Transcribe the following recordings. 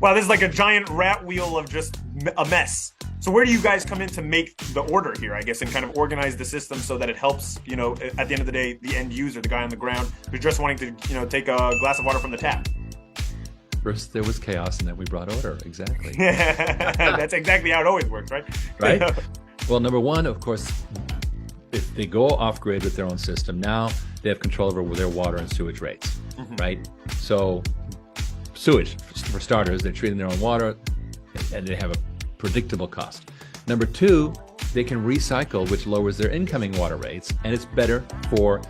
Wow, this is like a giant rat wheel of just a mess. So where do you guys come in to make the order here, I guess, and kind of organize the system so that it helps, at the end of the day, the end user, the guy on the ground who's just wanting to, take a glass of water from the tap? First there was chaos, and then we brought order. Exactly. That's exactly how it always works, right? Right? Well, number one, of course, if they go off grid with their own system, now they have control over their water and sewage rates, right? So sewage, for starters, they're treating their own water and they have a predictable cost. Number two, they can recycle, which lowers their incoming water rates, and it's better for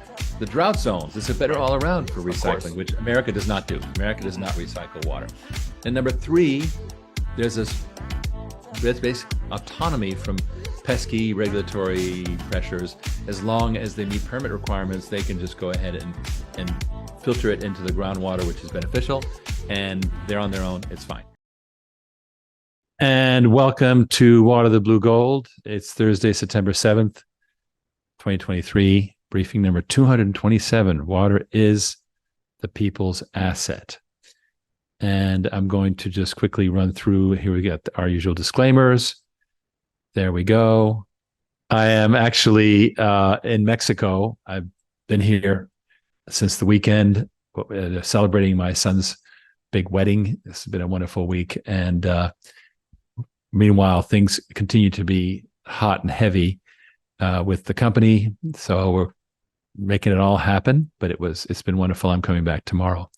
the drought zones. It's a better all around for recycling, which America does not do. America does not recycle water. And number three, there's basic autonomy from pesky regulatory pressures. As long as they meet permit requirements, they can just go ahead and filter it into the groundwater, which is beneficial, and they're on their own. It's fine. And welcome to Water the Blue Gold. It's Thursday, September 7th, 2023, briefing number 227. Water is the people's asset. And I'm going to just quickly run through. Here we got our usual disclaimers. There we go. I am actually in Mexico. I've been here since the weekend, celebrating my son's big wedding. It's been a wonderful week. And meanwhile, things continue to be hot and heavy with the company. So we're making it all happen, but it's been wonderful. I'm coming back tomorrow.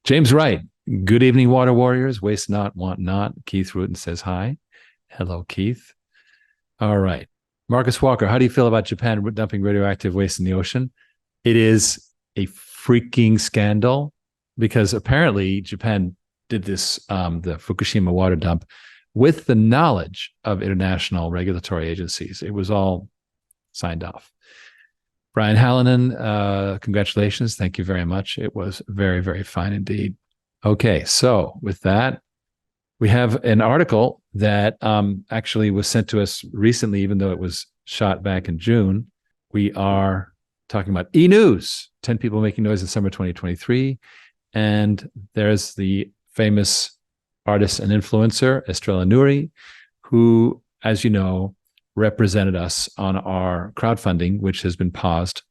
James Wright, good evening, water warriors. Waste not, want not. Keith Rutten says hi. Hello, Keith. All right. Marcus Walker, how do you feel about Japan dumping radioactive waste in the ocean? It is a freaking scandal because apparently Japan did this, the Fukushima water dump, with the knowledge of international regulatory agencies. It was all signed off. Brian Hallinan, congratulations. Thank you very much. It was very, very fine indeed. Okay, so with that, we have an article that actually was sent to us recently, even though it was shot back in June. We are talking about e-news, 10 people making noise in summer 2023. And there's the famous artist and influencer, Estrella Nouri, who, as you know, represented us on our crowdfunding, which has been paused,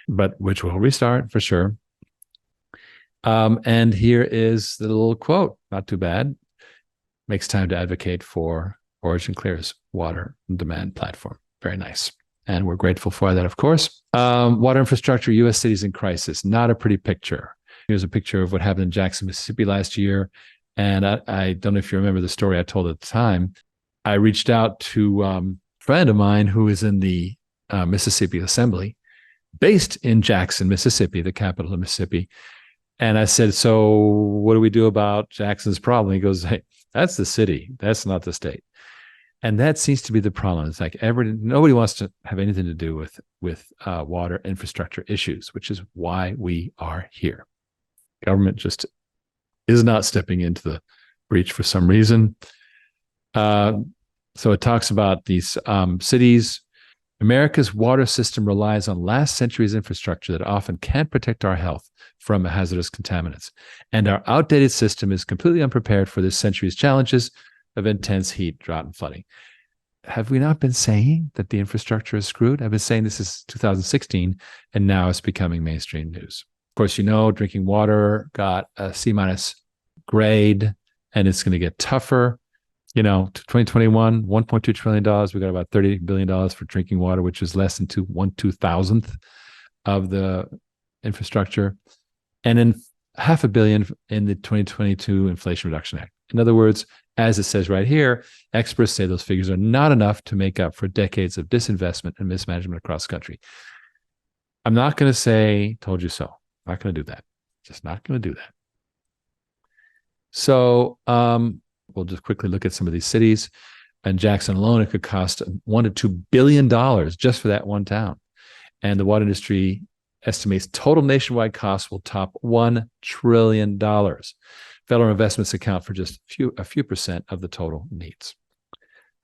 but which will restart for sure. And here is the little quote, not too bad. Makes time to advocate for OriginClear's water demand platform. Very nice. And we're grateful for that, of course. Water infrastructure, U.S. cities in crisis. Not a pretty picture. Here's a picture of what happened in Jackson, Mississippi last year. And I don't know if you remember the story I told at the time. I reached out to a friend of mine who is in the Mississippi Assembly, based in Jackson, Mississippi, the capital of Mississippi. And I said, so what do we do about Jackson's problem? He goes, hey, that's the city. That's not the state. And that seems to be the problem. It's like nobody wants to have anything to do with water infrastructure issues, which is why we are here. Government just is not stepping into the breach for some reason. So it talks about these cities. America's water system relies on last century's infrastructure that often can't protect our health from hazardous contaminants. And our outdated system is completely unprepared for this century's challenges of intense heat, drought, and flooding. Have we not been saying that the infrastructure is screwed? I've been saying this is 2016, and now it's becoming mainstream news. Of course, drinking water got a C- grade, and it's going to get tougher. 2021, $1.2 trillion. We got about $30 billion for drinking water, which is less than 1/2000th of the infrastructure. And then $500 million in the 2022 Inflation Reduction Act. In other words, as it says right here, experts say those figures are not enough to make up for decades of disinvestment and mismanagement across the country. I'm not going to say, told you so. I'm not going to do that. Just not going to do that. So we'll just quickly look at some of these cities. In Jackson alone, it could cost $1 to $2 billion just for that one town. And the water industry estimates total nationwide costs will top $1 trillion. Federal investments account for just a few percent of the total needs.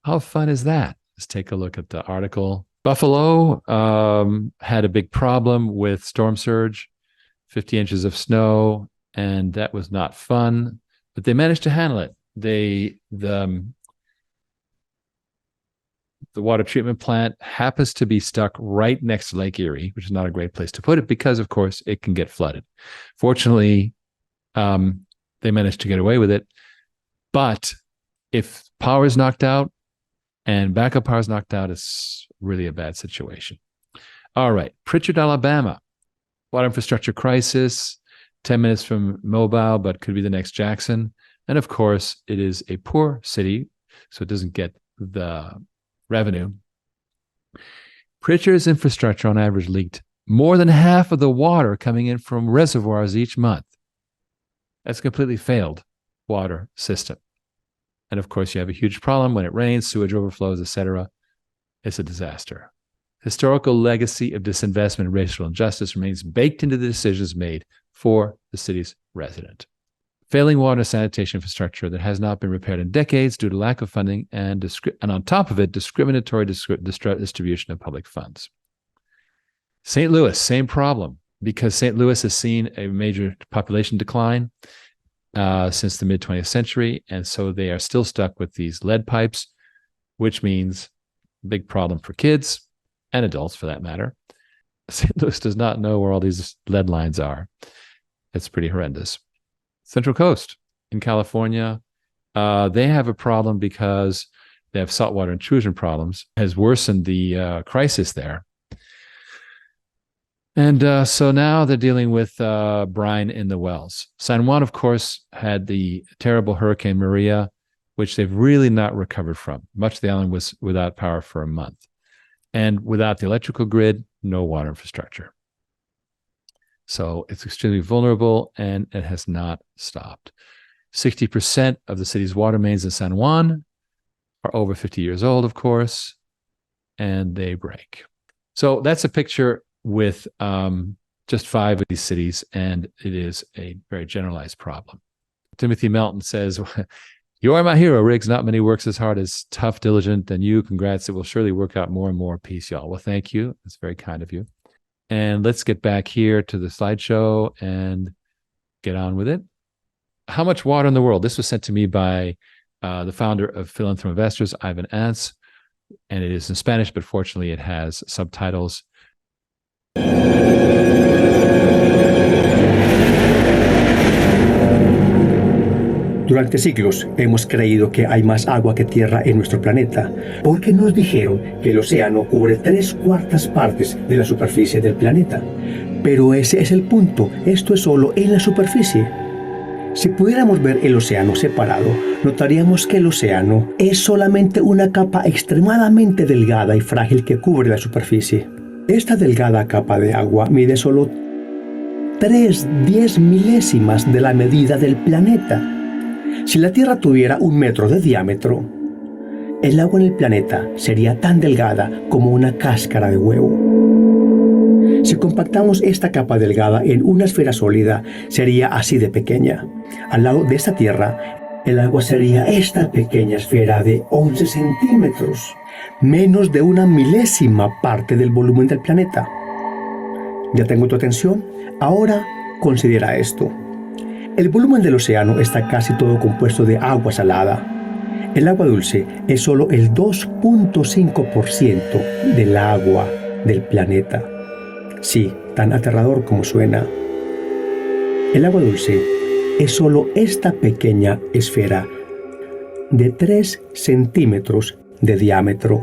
How fun is that? Let's take a look at the article. Buffalo had a big problem with storm surge, 50 inches of snow, and that was not fun, but they managed to handle it. the water treatment plant happens to be stuck right next to Lake Erie, which is not a great place to put it because, of course, it can get flooded. Fortunately, they managed to get away with it. But if power is knocked out and backup power is knocked out, it's really a bad situation. All right. Pritchard, Alabama. Water infrastructure crisis. 10 minutes from Mobile, but could be the next Jackson. And of course, it is a poor city, so it doesn't get the revenue. Pritchard's infrastructure on average leaked more than half of the water coming in from reservoirs each month. That's a completely failed water system. And of course, you have a huge problem when it rains, sewage overflows, etc. It's a disaster. Historical legacy of disinvestment and racial injustice remains baked into the decisions made for the city's resident. Failing water and sanitation infrastructure that has not been repaired in decades due to lack of funding and on top of it, discriminatory distribution of public funds. St. Louis, same problem, because St. Louis has seen a major population decline since the mid-20th century, and so they are still stuck with these lead pipes, which means a big problem for kids and adults for that matter. St. Louis does not know where all these lead lines are. It's pretty horrendous. Central Coast in California, they have a problem because they have saltwater intrusion problems, has worsened the crisis there. And so now they're dealing with brine in the wells. San Juan, of course, had the terrible Hurricane Maria, which they've really not recovered from. Much of the island was without power for a month. And without the electrical grid, no water infrastructure. So it's extremely vulnerable, and it has not stopped. 60% of the city's water mains in San Juan are over 50 years old, of course, and they break. So that's a picture with just 5 of these cities, and it is a very generalized problem. Timothy Melton says, "You are my hero, Riggs. Not many works as hard as tough, diligent than you. Congrats. It will surely work out more and more. Peace, y'all." Well, thank you. That's very kind of you. And let's get back here to the slideshow and get on with it. How much water in the world? This was sent to me by the founder of Philanthropy Investors, Ivan Ants, and it is in Spanish, but fortunately it has subtitles. Durante siglos hemos creído que hay más agua que tierra en nuestro planeta, porque nos dijeron que el océano cubre 3/4 partes de la superficie del planeta. Pero ese es el punto, esto es solo en la superficie. Si pudiéramos ver el océano separado, notaríamos que el océano es solamente una capa extremadamente delgada y frágil que cubre la superficie. Esta delgada capa de agua mide solo 3/10 milésimas de la medida del planeta. Si la Tierra tuviera 1 metro de diámetro, el agua en el planeta sería tan delgada como una cáscara de huevo. Si compactamos esta capa delgada en una esfera sólida, sería así de pequeña. Al lado de esta Tierra, el agua sería esta pequeña esfera de 11 centímetros, menos de 1 milésima parte del volumen del planeta. ¿Ya tengo tu atención? Ahora considera esto. El volumen del océano está casi todo compuesto de agua salada. El agua dulce es solo el 2.5% del agua del planeta. Sí, tan aterrador como suena. El agua dulce es solo esta pequeña esfera de 3 centímetros de diámetro.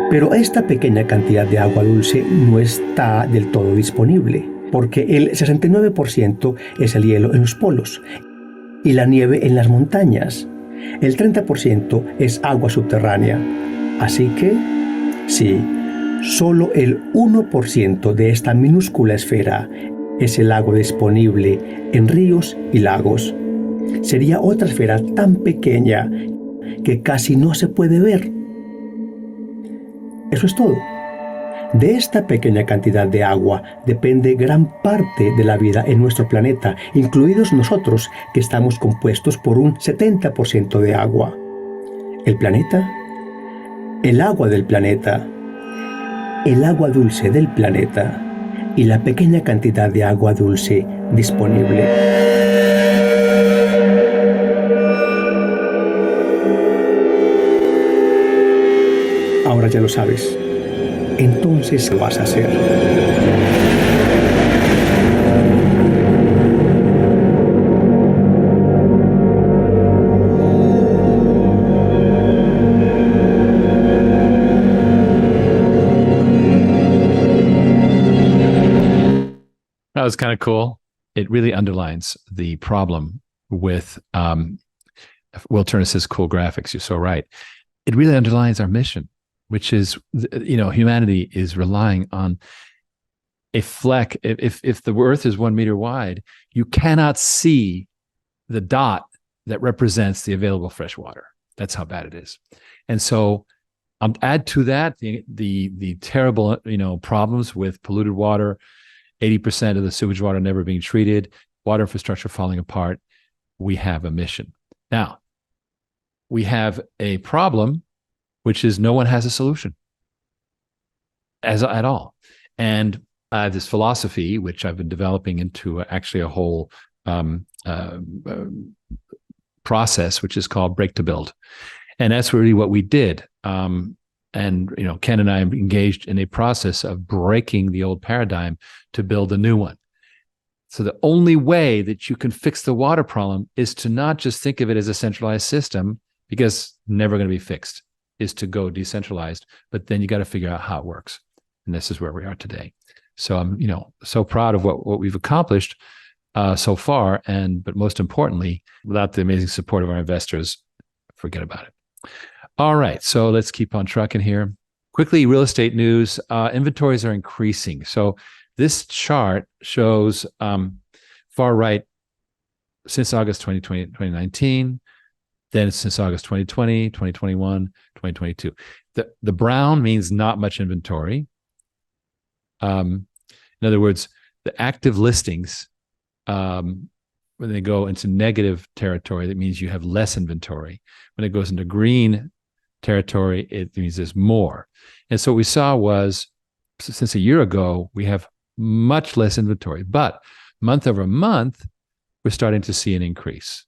Pero esta pequeña cantidad de agua dulce no está del todo disponible, porque el 69% es el hielo en los polos y la nieve en las montañas. El 30% es agua subterránea. Así que, sí, solo el 1% de esta minúscula esfera es el agua disponible en ríos y lagos. Sería otra esfera tan pequeña que casi no se puede ver. Eso es todo. De esta pequeña cantidad de agua depende gran parte de la vida en nuestro planeta, incluidos nosotros, que estamos compuestos por un 70% de agua. El planeta, el agua del planeta, el agua dulce del planeta y la pequeña cantidad de agua dulce disponible. además ya lo sabes. Entonces, ¿qué vas a hacer? That was kind of cool. It really underlines the problem with Will Turner says cool graphics. You're so right. It really underlines our mission, which is, humanity is relying on a fleck. If the Earth is 1 meter wide, you cannot see the dot that represents the available fresh water. That's how bad it is. And so add to that the terrible, problems with polluted water, 80% of the sewage water never being treated, water infrastructure falling apart. We have a mission. Now, we have a problem, which is no one has a solution at all. And this philosophy, which I've been developing into actually a whole process, which is called Break to Build. And that's really what we did. And Ken and I are engaged in a process of breaking the old paradigm to build a new one. So the only way that you can fix the water problem is to not just think of it as a centralized system, because never going to be fixed, is to go decentralized. But then you got to figure out how it works. And this is where we are today. So I'm, so proud of what we've accomplished so far. But most importantly, without the amazing support of our investors, forget about it. All right, so let's keep on trucking here. Quickly, real estate news. Inventories are increasing. So this chart shows far right since August 2020, 2019, then since August 2020, 2021, 2022. The brown means not much inventory. In other words, the active listings, when they go into negative territory, that means you have less inventory. When it goes into green territory, it means there's more. And so what we saw was, since a year ago, we have much less inventory, but month over month, we're starting to see an increase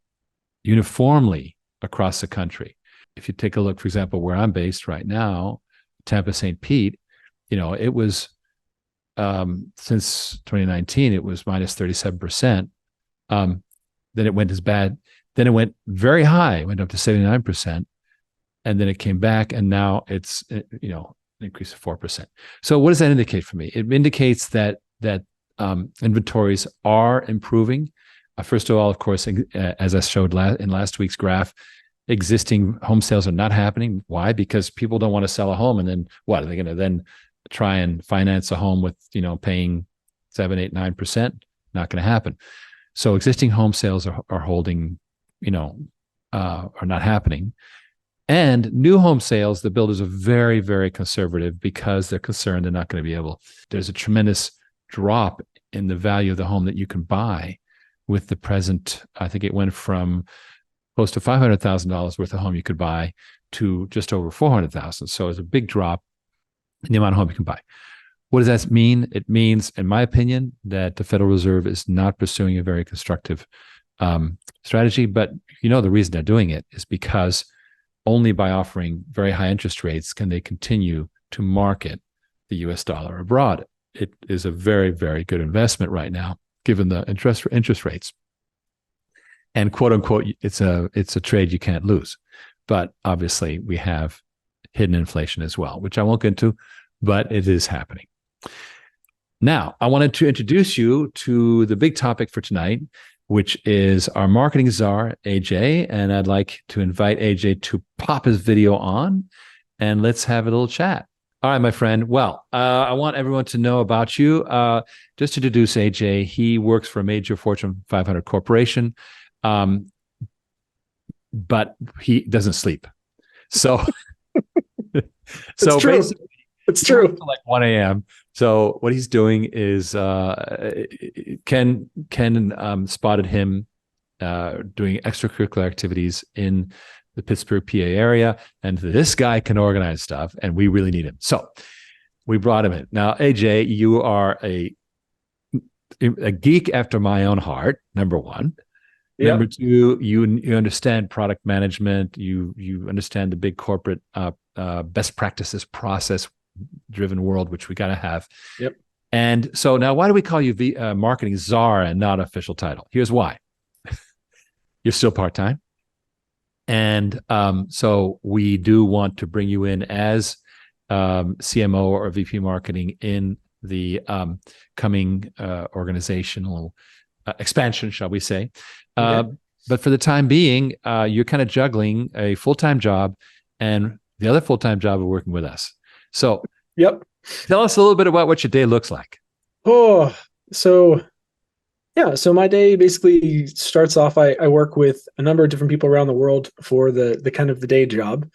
uniformly across the country. If you take a look, for example, where I'm based right now, Tampa, St. Pete, it was, since 2019, it was minus 37%. Then it went as bad. Then it went very high, it went up to 79%. And then it came back, and now it's, an increase of 4%. So what does that indicate for me? It indicates that inventories are improving. First of all, of course, as I showed in last week's graph, existing home sales are not happening. Why? Because people don't want to sell a home, and then what? Are they going to then try and finance a home with, paying 7, 8, 9%? Not going to happen. So existing home sales are holding, are not happening. And new home sales, the builders are very, very conservative because they're concerned they're not going to be able. There's a tremendous drop in the value of the home that you can buy with the present. I think it went from close to $500,000 worth of home you could buy to just over $400,000. So it's a big drop in the amount of home you can buy. What does that mean? It means, in my opinion, that the Federal Reserve is not pursuing a very constructive strategy. But the reason they're doing it is because only by offering very high interest rates can they continue to market the US dollar abroad. It is a very, very good investment right now, given the interest rates. And quote unquote, it's a trade you can't lose. But obviously we have hidden inflation as well, which I won't get into, but it is happening. Now, I wanted to introduce you to the big topic for tonight, which is our marketing czar, AJ. And I'd like to invite AJ to pop his video on and let's have a little chat. All right, my friend. Well, I want everyone to know about you. Just to introduce AJ, he works for a major Fortune 500 corporation, but he doesn't sleep. So, so true. basically, It's true. Like 1 a.m. So what he's doing is Ken spotted him doing extracurricular activities in the Pittsburgh, PA area, and this guy can organize stuff, and we really need him. So we brought him in. Now, AJ, you are a geek after my own heart, number one. Number two, you understand product management. You understand the big corporate best practices, process driven world, which we got to have. Yep. And so now, why do we call you marketing czar and not official title? Here's why. You're still part-time. And so we do want to bring you in as CMO or VP marketing in the coming organizational expansion, shall we say. But for the time being, you're kind of juggling a full-time job and the other full-time job of working with us. So tell us a little bit about what your day looks like. So my day basically starts off, I work with a number of different people around the world for the kind of the day job.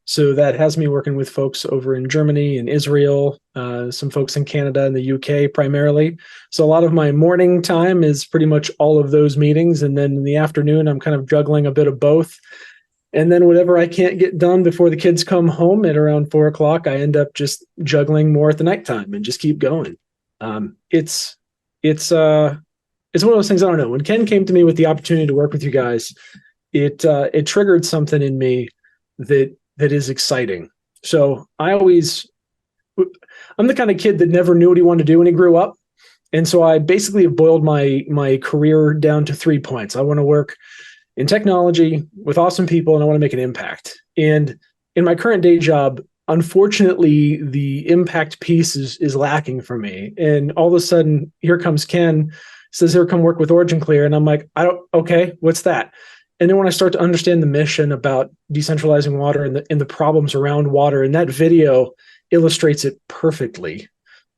So that has me working with folks over in Germany and Israel, some folks in Canada and the UK primarily. So a lot of my morning time is pretty much all of those meetings. And then in the afternoon, I'm kind of juggling a bit of both. And then whatever I can't get done before the kids come home at around 4 o'clock, I end up just juggling more at the nighttime and just keep going. It's one of those things, I don't know. When Ken came to me with the opportunity to work with you guys, it triggered something in me that is exciting. So I'm the kind of kid that never knew what he wanted to do when he grew up. And so I basically have boiled my career down to 3 points. I want to work in technology with awesome people, and I want to make an impact. And in my current day job, unfortunately, the impact piece is lacking for me. And all of a sudden, here comes Ken, says, here, come work with OriginClear. And I'm like, okay, what's that? And then when I start to understand the mission about decentralizing water and the problems around water, and that video illustrates it perfectly,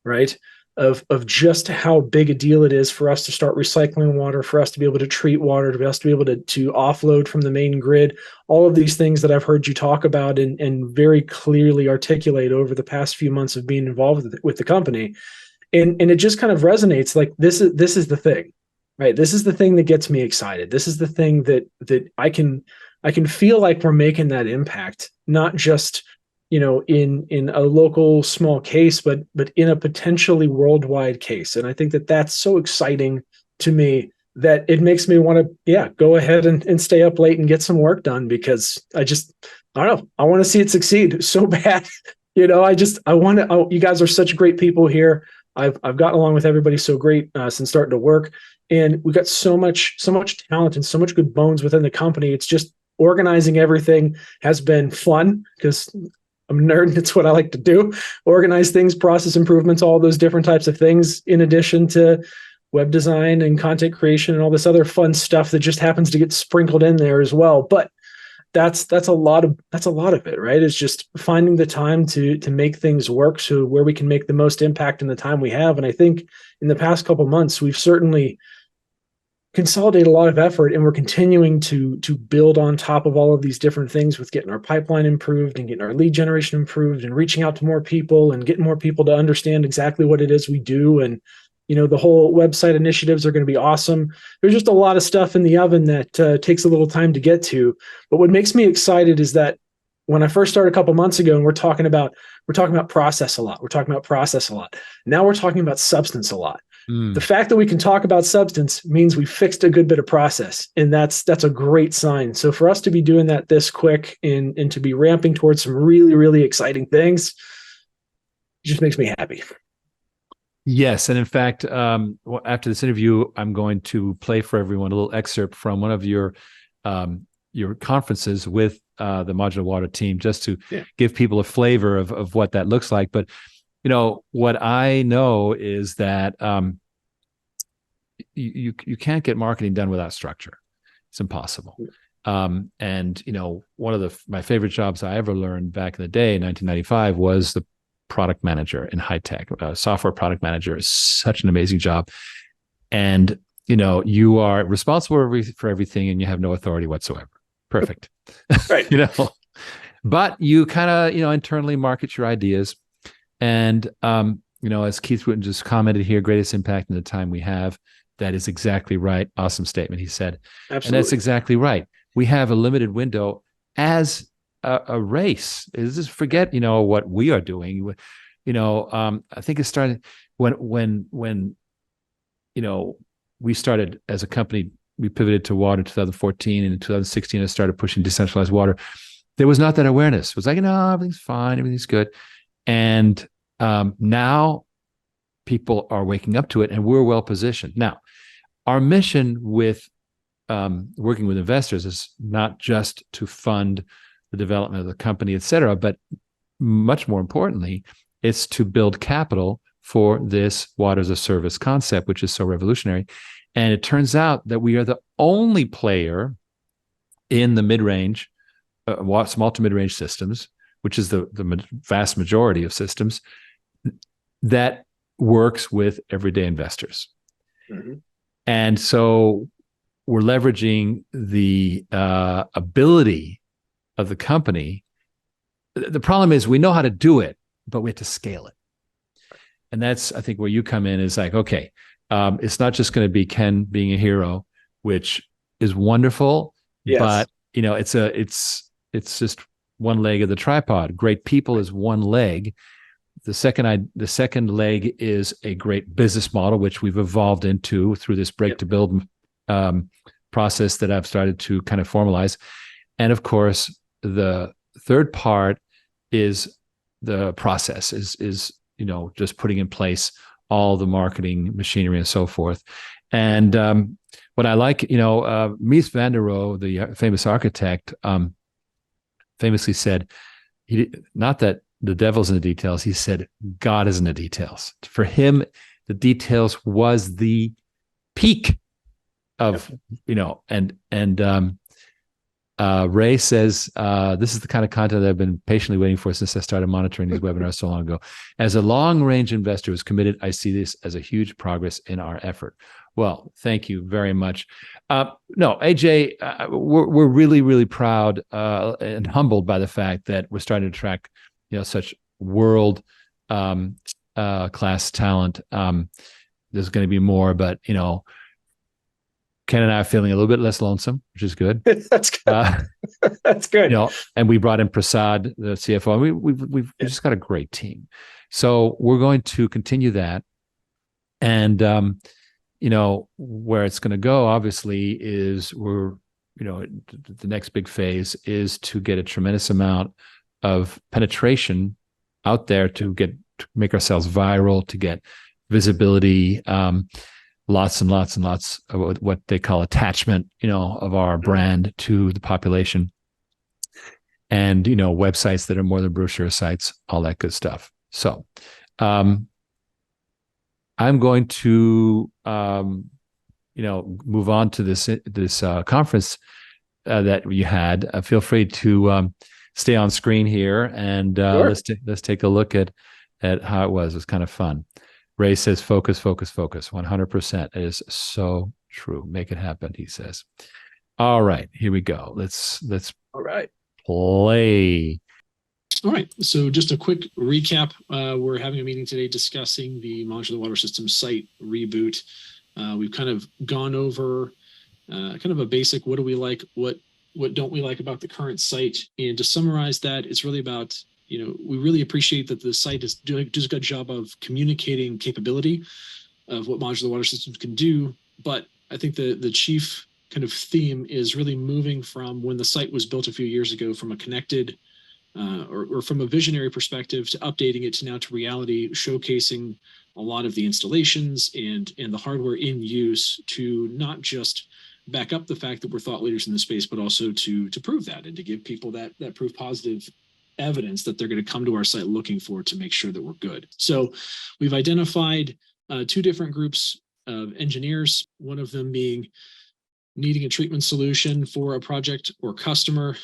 right? Of just how big a deal it is for us to start recycling water, for us to be able to treat water, for us to be able to offload from the main grid, all of these things that I've heard you talk about and very clearly articulate over the past few months of being involved with the company. And it just kind of resonates like this is the thing. Right. This is the thing that gets me excited. This is the thing that I can feel like we're making that impact, not just, in a local small case, but in a potentially worldwide case. And I think that that's so exciting to me that it makes me want to, go ahead and stay up late and get some work done, because I don't know, I want to see it succeed so bad. You guys are such great people here. I've gotten along with everybody so great since starting to work. And we've got so much talent and so much good bones within the company. It's just organizing everything has been fun because I'm a nerd. It's what I like to do. Organize things, process improvements, all those different types of things, in addition to web design and content creation and all this other fun stuff that just happens to get sprinkled in there as well. But that's a lot of it, right? It's just finding the time to make things work so where we can make the most impact in the time we have. And I think in the past couple of months, we've certainly consolidated a lot of effort, and we're continuing to build on top of all of these different things with getting our pipeline improved and getting our lead generation improved and reaching out to more people and getting more people to understand exactly what it is we do. And the whole website initiatives are going to be awesome. There's just a lot of stuff in the oven that takes a little time to get to. But what makes me excited is that when I first started a couple months ago, and we're talking about process a lot. Now we're talking about substance a lot. The fact that we can talk about substance means we fixed a good bit of process, and that's a great sign. So for us to be doing that this quick and to be ramping towards some really, really exciting things, it just makes me happy. Yes. And in fact, after this interview, I'm going to play for everyone a little excerpt from one of your conferences with the Modular Water team, just to give people a flavor of what that looks like. But, what I know is that you can't get marketing done without structure. It's impossible. And, one of my favorite jobs I ever learned back in the day, in 1995, was the product manager in high tech. Software product manager is such an amazing job. And, you are responsible for everything and you have no authority whatsoever. Perfect. Right. But you kind of, internally market your ideas. And, as Keith Wooten just commented here, greatest impact in the time we have. That is exactly right. Awesome statement, he said. Absolutely. And that's exactly right. We have a limited window as a race. Is just forget, what we are doing. I think it started when we started as a company we pivoted to water in 2014, and in 2016 I started pushing decentralized water. There was not that awareness. It was like, no, everything's fine, everything's good. And now people are waking up to it, and we're well positioned. Now, our mission with working with investors is not just to fund the development of the company, et cetera, but much more importantly, it's to build capital for this water as a service concept, which is so revolutionary. And it turns out that we are the only player in the mid-range, small to mid-range systems, which is the vast majority of systems, that works with everyday investors. Mm-hmm. And so we're leveraging the ability of the company. The problem is we know how to do it, but we have to scale it. And that's, I think, where you come in is like, okay, it's not just going to be Ken being a hero, which is wonderful, yes, but it's just one leg of the tripod. Great people is one leg. The second leg is a great business model, which we've evolved into through this break to build process that I've started to kind of formalize. And of course, the third part is the process, is just putting in place all the marketing machinery and so forth. And what I like, Mies van der Rohe, the famous architect, famously said, not that the devil's in the details, he said, God is in the details. For him, the details was the peak of, Ray says, this is the kind of content that I've been patiently waiting for since I started monitoring these webinars so long ago. As a long-range investor who's committed, I see this as a huge progress in our effort. Well, thank you very much. No, AJ, we're really, really proud and humbled by the fact that we're starting to attract, such world class talent. There's going to be more, but Ken and I are feeling a little bit less lonesome, which is good. That's good. That's good. And we brought in Prasad, the CFO. And we've just got a great team. So we're going to continue that. And where it's going to go, obviously, is the next big phase is to get a tremendous amount of penetration out there to make ourselves viral, to get visibility, lots and lots and lots of what they call attachment, of our brand to the population, and, websites that are more than brochure sites, all that good stuff. So, I'm going to, move on to this conference that you had. Feel free to stay on screen here, and sure. Let's take a look at how it was. It was kind of fun. Ray says, focus, focus, focus. 100%. It is so true. Make it happen, he says. All right, here we go. Let's all right, play. All right, so just a quick recap. We're having a meeting today discussing the Modular Water System site reboot. We've kind of gone over kind of a basic, what do we like, what don't we like about the current site? And to summarize that, it's really about, we really appreciate that the site does a good job of communicating capability of what modular water systems can do. But I think the chief kind of theme is really moving from when the site was built a few years ago from a connected or from a visionary perspective to updating it to now to reality, showcasing a lot of the installations and the hardware in use to not just back up the fact that we're thought leaders in the space, but also to prove that and to give people that proof positive evidence that they're going to come to our site looking for to make sure that we're good. So we've identified two different groups of engineers, one of them being needing a treatment solution for a project or customer,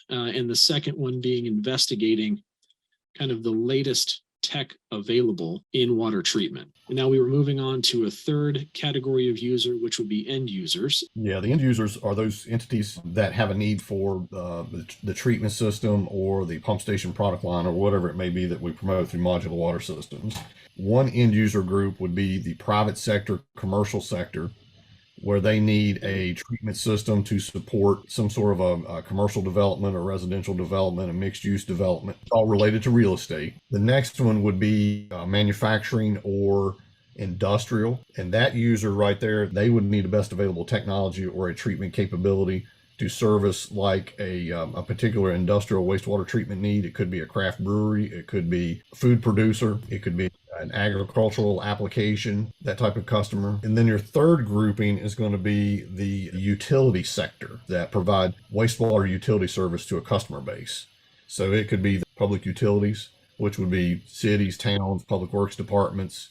and the second one being investigating kind of the latest tech available in water treatment. And now we were moving on to a third category of user, which would be end users. Yeah, the end users are those entities that have a need for the treatment system or the pump station product line or whatever it may be that we promote through modular water systems. One end user group would be the private sector, commercial sector, where they need a treatment system to support some sort of a commercial development or residential development, a mixed use development, all related to real estate. The next one would be manufacturing or industrial. And that user right there, they would need the best available technology or a treatment capability to service like a particular industrial wastewater treatment need. It could be a craft brewery, it could be a food producer, it could be an agricultural application, that type of customer. And then your third grouping is going to be the utility sector that provide wastewater utility service to a customer base. So it could be the public utilities, which would be cities, towns, public works departments,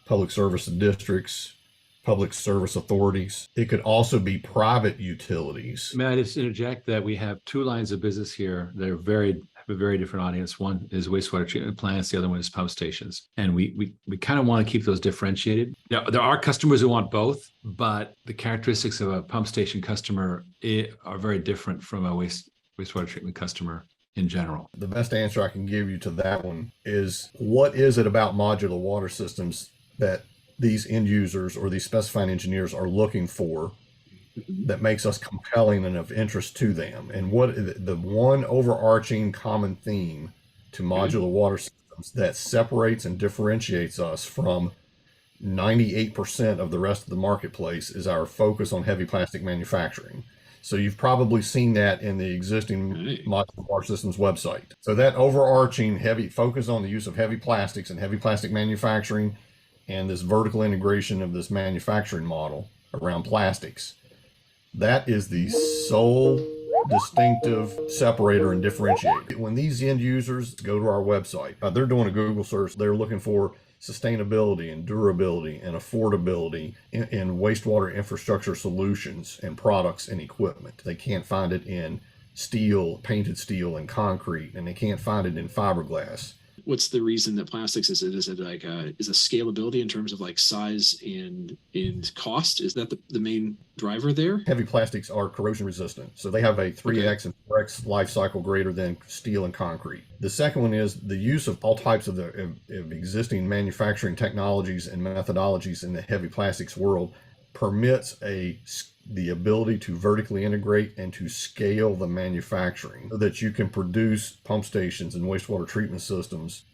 public service districts, public service authorities. It could also be private utilities. May I just interject that we have two lines of business here that are have a very different audience. One is wastewater treatment plants, the other one is pump stations. And we kind of want to keep those differentiated. Now, there are customers who want both, but the characteristics of a pump station customer are very different from a wastewater treatment customer in general. The best answer I can give you to that one is, what is it about modular water systems that these end users or these specifying engineers are looking for that makes us compelling and of interest to them? And what the one overarching common theme to modular water systems that separates and differentiates us from 98% of the rest of the marketplace is our focus on heavy plastic manufacturing. So you've probably seen that in the existing modular water systems website. So that overarching heavy focus on the use of heavy plastics and heavy plastic manufacturing, and this vertical integration of this manufacturing model around plastics, that is the sole distinctive separator and differentiator. When these end users go to our website, they're doing a Google search, they're looking for sustainability and durability and affordability in wastewater infrastructure solutions and products and equipment. They can't find it in steel, painted steel and concrete, and they can't find it in fiberglass. What's the reason that plastics is it like is a scalability in terms of like size and cost? Is that the main driver there? Heavy plastics are corrosion resistant, so they have a 3x and 4x life cycle greater than steel and concrete. The second one is the use of all types of existing manufacturing technologies and methodologies in the heavy plastics world permits the ability to vertically integrate and to scale the manufacturing so that you can produce pump stations and wastewater treatment systems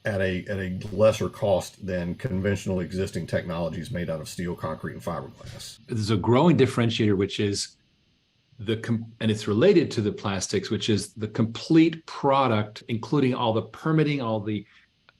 at a lesser cost than conventional existing technologies made out of steel, concrete, and fiberglass. There's a growing differentiator, which is and it's related to the plastics, which is the complete product, including all the permitting, all the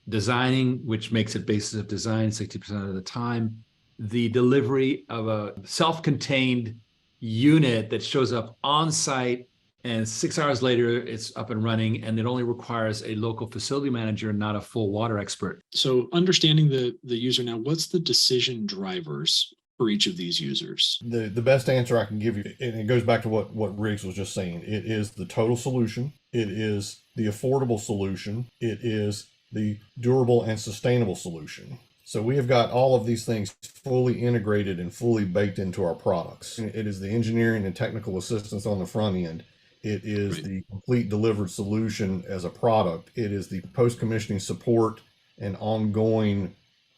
designing, which makes it basis of design 60% of the time, the delivery of a self-contained unit that shows up on site, and 6 hours later it's up and running, and it only requires a local facility manager, not a full water expert. So understanding the user now, what's the decision drivers for each of these users? The best answer I can give you, and it goes back to what Riggs was just saying, it is the total solution, it is the affordable solution, it is the durable and sustainable solution. So we have got all of these things fully integrated and fully baked into our products. It is the engineering and technical assistance on the front end. It is the complete delivered solution as a product. It is the post-commissioning support and ongoing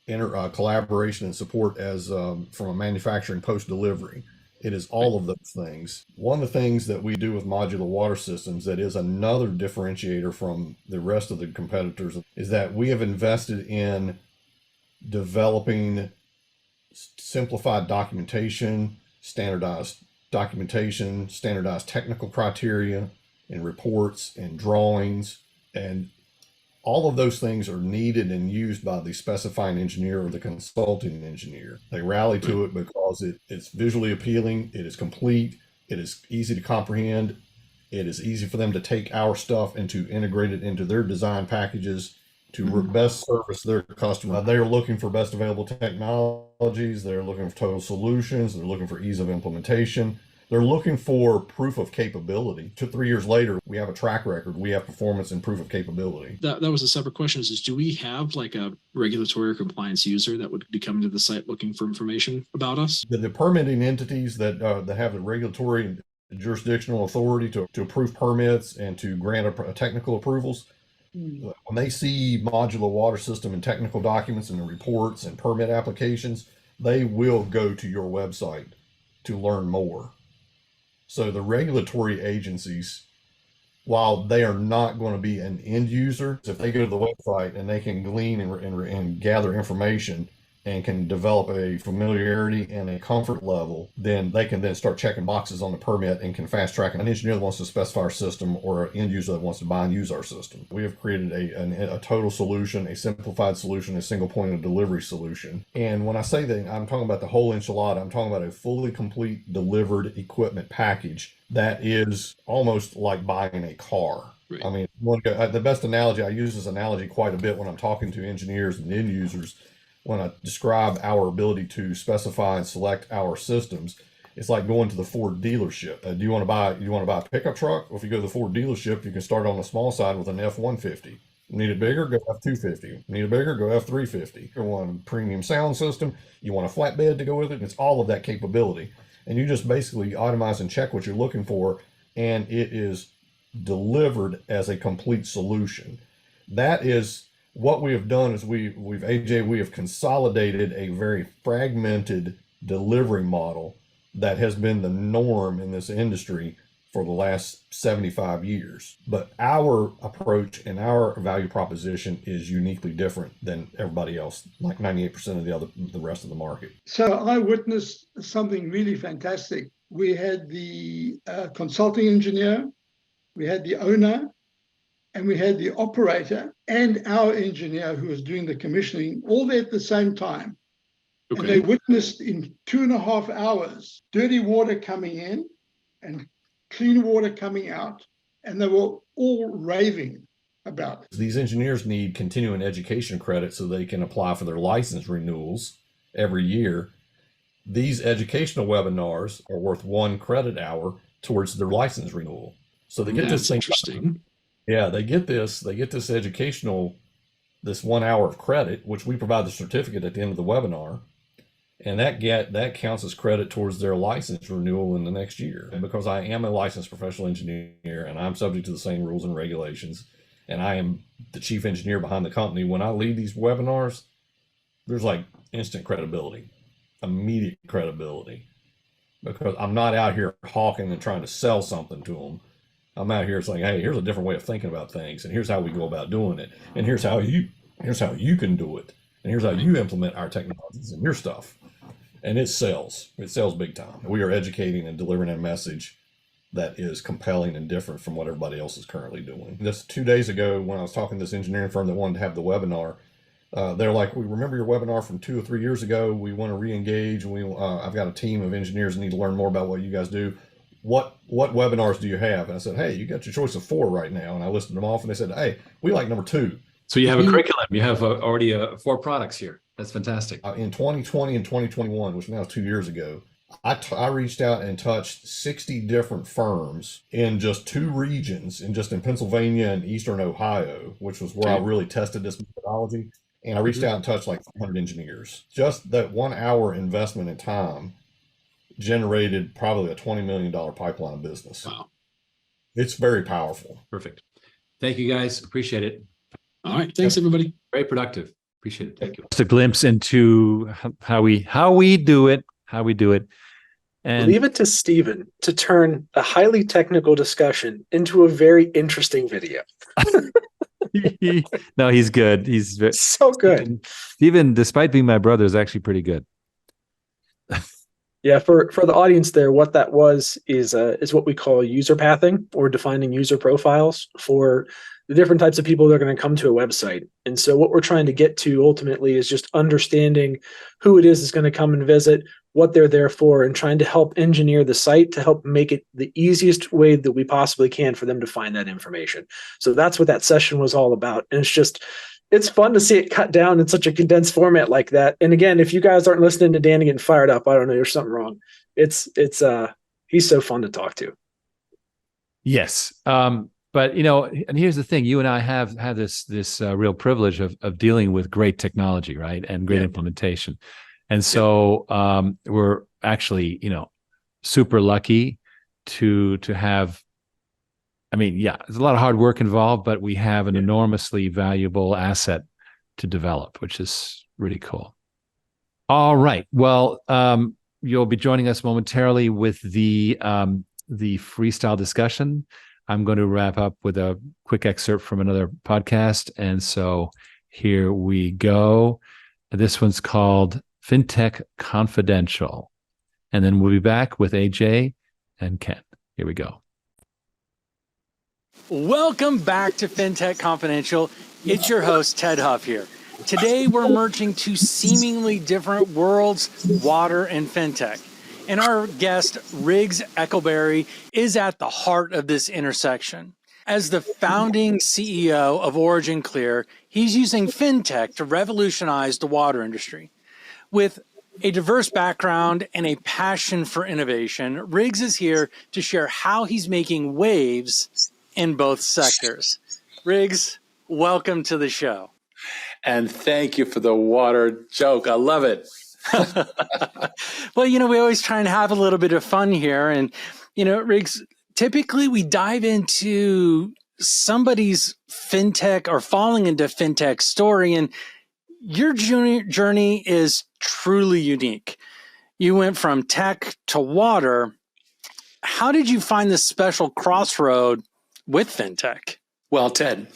collaboration and support as from a manufacturing post-delivery. It is all of those things. One of the things that we do with modular water systems that is another differentiator from the rest of the competitors is that we have invested in developing simplified documentation, standardized technical criteria and reports and drawings, and all of those things are needed and used by the specifying engineer or the consulting engineer. They rally to it because it's visually appealing, it is complete, it is easy to comprehend, it is easy for them to take our stuff and to integrate it into their design packages to best service their customer. They are looking for best available technologies. They're looking for total solutions. They're looking for ease of implementation. They're looking for proof of capability. 3 years later, we have a track record. We have performance and proof of capability. That was a separate question. Is do we have like a regulatory or compliance user that would be coming to the site looking for information about us? The permitting entities that have the regulatory and jurisdictional authority to approve permits and to grant technical approvals, when they see modular water system and technical documents and the reports and permit applications, they will go to your website to learn more. So the regulatory agencies, while they are not going to be an end user, if they go to the website and they can glean and gather information, and can develop a familiarity and a comfort level, then they can then start checking boxes on the permit and can fast track an engineer that wants to specify our system or an end user that wants to buy and use our system. We have created a total solution, a simplified solution, a single point of delivery solution. And when I say that, I'm talking about the whole enchilada. I'm talking about a fully complete delivered equipment package that is almost like buying a car. Right. I mean, the best analogy, I use this analogy quite a bit when I'm talking to engineers and end users. When I describe our ability to specify and select our systems, it's like going to the Ford dealership. Do you want to buy a pickup truck? Well, if you go to the Ford dealership, you can start on the small side with an F-150. Need it bigger? Go F-250. Need it bigger? Go F-350. You want a premium sound system? You want a flatbed to go with it? It's all of that capability. And you just basically itemize and check what you're looking for, and it is delivered as a complete solution. That is what we have done. Is we have consolidated a very fragmented delivery model that has been the norm in this industry for the last 75 years. But our approach and our value proposition is uniquely different than everybody else, like 98% of the rest of the market. So I witnessed something really fantastic. We had the consulting engineer, we had the owner, and we had the operator and our engineer who was doing the commissioning all there at the same time. Okay. And they witnessed in 2.5 hours, dirty water coming in and clean water coming out. And they were all raving about it. These engineers need continuing education credit so they can apply for their license renewals every year. These educational webinars are worth 1 credit hour towards their license renewal. So they get this thing. Interesting. Yeah, they get this educational, this 1 hour of credit, which we provide the certificate at the end of the webinar. And that counts as credit towards their license renewal in the next year. And because I am a licensed professional engineer and I'm subject to the same rules and regulations, and I am the chief engineer behind the company, when I lead these webinars, there's like instant credibility, immediate credibility, because I'm not out here hawking and trying to sell something to them. I'm out here saying, hey, here's a different way of thinking about things, and here's how we go about doing it, and here's how you can do it, and here's how you implement our technologies and your stuff. And it sells big time. We are educating and delivering a message that is compelling and different from what everybody else is currently doing. Just 2 days ago, when I was talking to this engineering firm that wanted to have the webinar, they're like, we remember your webinar from 2 or 3 years ago. We want to re-engage. I've got a team of engineers that need to learn more about what you guys do. What webinars do you have? And I said, hey, you got your choice of 4 right now. And I listed them off, and they said, hey, we like number 2. So you have a curriculum. You have already 4 products here. That's fantastic. In 2020 and 2021, which now is 2 years ago, I reached out and touched 60 different firms in just 2 regions, in Pennsylvania and Eastern Ohio, which was where I really tested this methodology. And I reached out and touched like 100 engineers. Just that 1 hour investment in time generated probably a $20 million pipeline of business. Wow. It's very powerful. Perfect. Thank you, guys. Appreciate it. All right. Thanks, everybody. Very productive. Appreciate it. Thank you. Just a glimpse into how we do it. And leave it to Stephen to turn a highly technical discussion into a very interesting video. No, he's good. He's so good. Stephen, despite being my brother, is actually pretty good. Yeah, for the audience there, what that is what we call user pathing, or defining user profiles for the different types of people that are going to come to a website. And so what we're trying to get to ultimately is just understanding who it is that's going to come and visit, what they're there for, and trying to help engineer the site to help make it the easiest way that we possibly can for them to find that information. So that's what that session was all about. And it's fun to see it cut down in such a condensed format like that. And again, if you guys aren't listening to Danny getting fired up, I don't know, there's something wrong. He's so fun to talk to. Yes. But, and here's the thing, you and I have had this real privilege of dealing with great technology, right? And great implementation. And so we're actually, super lucky to have, there's a lot of hard work involved, but we have an enormously valuable asset to develop, which is really cool. All right. Well, you'll be joining us momentarily with the freestyle discussion. I'm going to wrap up with a quick excerpt from another podcast. And so here we go. This one's called Fintech Confidential. And then we'll be back with AJ and Ken. Here we go. Welcome back to Fintech Confidential. It's your host, Ted Huff here. Today, we're merging two seemingly different worlds, water and fintech. And our guest, Riggs Eckelberry, is at the heart of this intersection. As the founding CEO of OriginClear, he's using fintech to revolutionize the water industry. With a diverse background and a passion for innovation, Riggs is here to share how he's making waves in both sectors. Riggs, welcome to the show. And thank you for the water joke. I love it. Well, we always try and have a little bit of fun here. And, Riggs, typically we dive into somebody's fintech or falling into fintech story. And your journey is truly unique. You went from tech to water. How did you find this special crossroad with fintech? Well, Ted,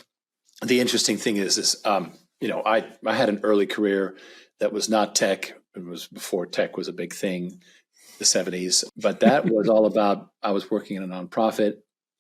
the interesting thing is I had an early career that was not tech. It was before tech was a big thing, the 70s. But that was all about, I was working in a nonprofit.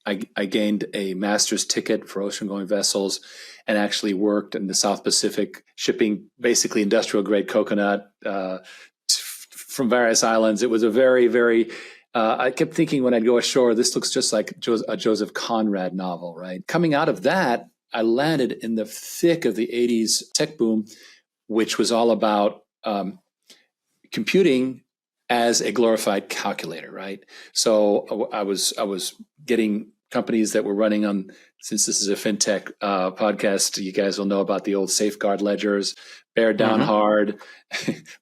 I gained a master's ticket for ocean-going vessels and actually worked in the South Pacific, shipping basically industrial-grade coconut from various islands. It was a very, very I kept thinking when I'd go ashore, this looks just like a Joseph Conrad novel, right? Coming out of that, I landed in the thick of the 80s tech boom, which was all about computing as a glorified calculator, right? So I was getting companies that were running on, since this is a fintech podcast, you guys will know about the old safeguard ledgers, bear down hard,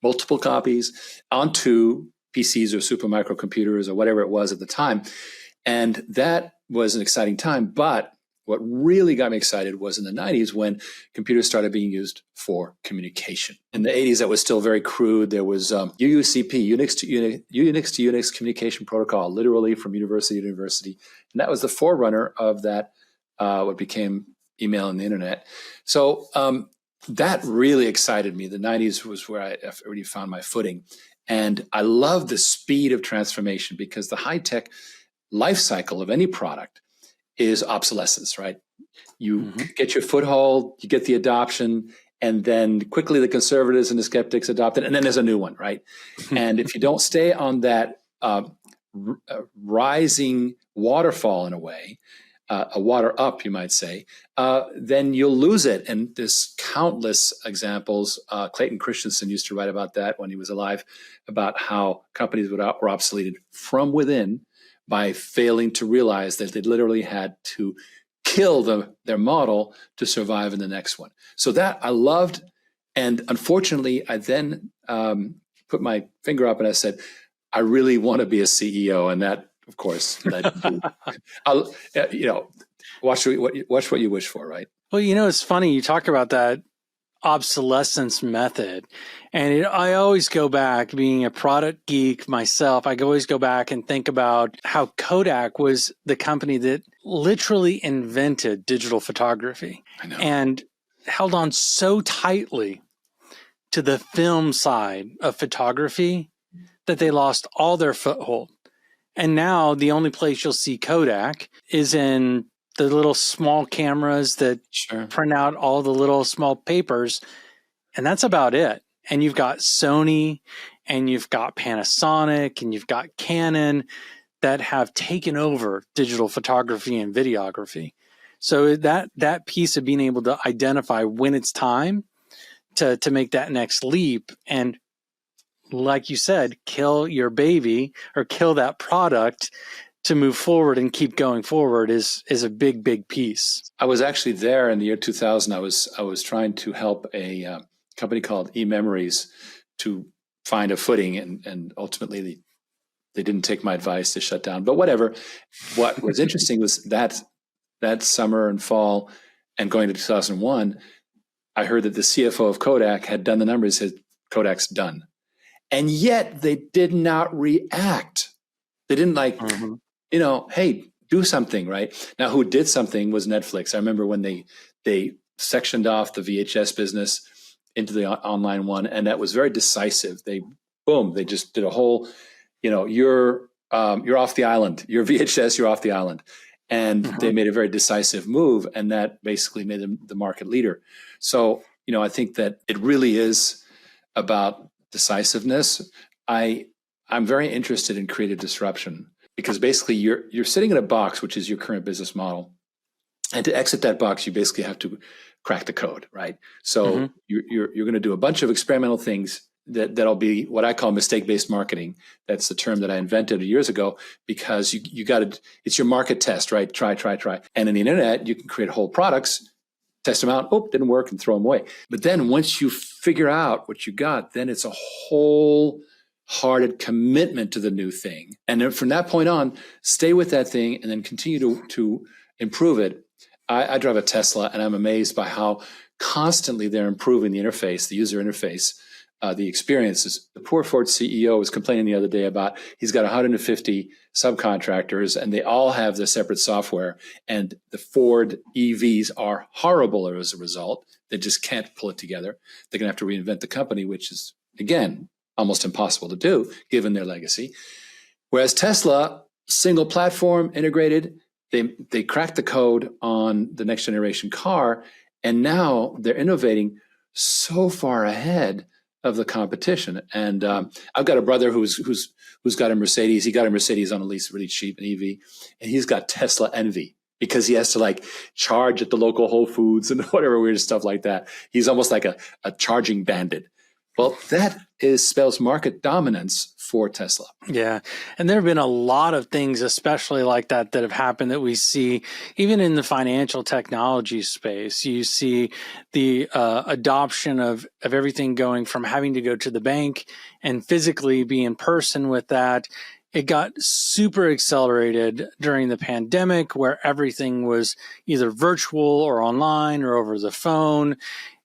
multiple copies onto PCs or super microcomputers or whatever it was at the time. And that was an exciting time. But what really got me excited was in the 90s when computers started being used for communication. In the 80s, that was still very crude. There was UUCP, Unix to Unix communication protocol, literally from university to university. And that was the forerunner of that, what became email and the internet. So that really excited me. The 90s was where I already found my footing. And I love the speed of transformation because the high-tech life cycle of any product is obsolescence, right? You get your foothold, you get the adoption, and then quickly the conservatives and the skeptics adopt it, and then there's a new one, right? And if you don't stay on that rising waterfall in a way, a water up, you might say, then you'll lose it. And there's countless examples. Clayton Christensen used to write about that when he was alive, about how companies were obsoleted from within by failing to realize that they literally had to kill their model to survive in the next one. So that I loved. And unfortunately, I then put my finger up and I said, I really want to be a CEO. And that, of course, led to, watch what you wish for, right? Well, it's funny. You talk about that obsolescence method. And I always go back, being a product geek myself, I always go back and think about how Kodak was the company that literally invented digital photography and held on so tightly to the film side of photography that they lost all their foothold. And now the only place you'll see Kodak is in the little small cameras that print out all the little small papers. And that's about it. And you've got Sony and you've got Panasonic and you've got Canon that have taken over digital photography and videography. So that piece of being able to identify when it's time to make that next leap and, like you said, kill your baby or kill that product to move forward and keep going forward is a big, big piece. I was actually there in the year 2000. I was trying to help a company called eMemories to find a footing, and ultimately they didn't take my advice to shut down. But whatever. What was interesting was that summer and fall and going to 2001, I heard that the CFO of Kodak had done the numbers, said Kodak's done. And yet they did not react. They didn't hey, do something, right? Now, who did something was Netflix. I remember when they sectioned off the VHS business into the online one, and that was very decisive. They just did a whole, you're off the island. You're VHS, you're off the island. And they made a very decisive move, and that basically made them the market leader. So, I think that it really is about decisiveness. I'm very interested in creative disruption, because basically you're sitting in a box, which is your current business model. And to exit that box, you basically have to crack the code, right? So you're going to do a bunch of experimental things that'll be what I call mistake-based marketing. That's the term that I invented years ago, because you got to, it's your market test, right? Try. And in the internet, you can create whole products, test them out, didn't work, and throw them away. But then once you figure out what you got, then it's a wholehearted commitment to the new thing. And then from that point on, stay with that thing and then continue to improve it. I drive a Tesla, and I'm amazed by how constantly they're improving the interface, the user interface, the experiences. The poor Ford CEO was complaining the other day about he's got 150 subcontractors, and they all have their separate software. And the Ford EVs are horrible as a result. They just can't pull it together. They're going to have to reinvent the company, which is, again, almost impossible to do given their legacy. Whereas Tesla, single platform, integrated, they cracked the code on the next generation car, and now they're innovating so far ahead of the competition. And I've got a brother who's got a Mercedes. He got a Mercedes on a lease, really cheap, an EV, and he's got Tesla envy because he has to charge at the local Whole Foods and whatever weird stuff like that. He's almost like a charging bandit. Well, that spells market dominance for Tesla. Yeah. And there have been a lot of things, especially like that have happened that we see even in the financial technology space. You see the adoption of everything going from having to go to the bank and physically be in person with that. It got super accelerated during the pandemic, where everything was either virtual or online or over the phone.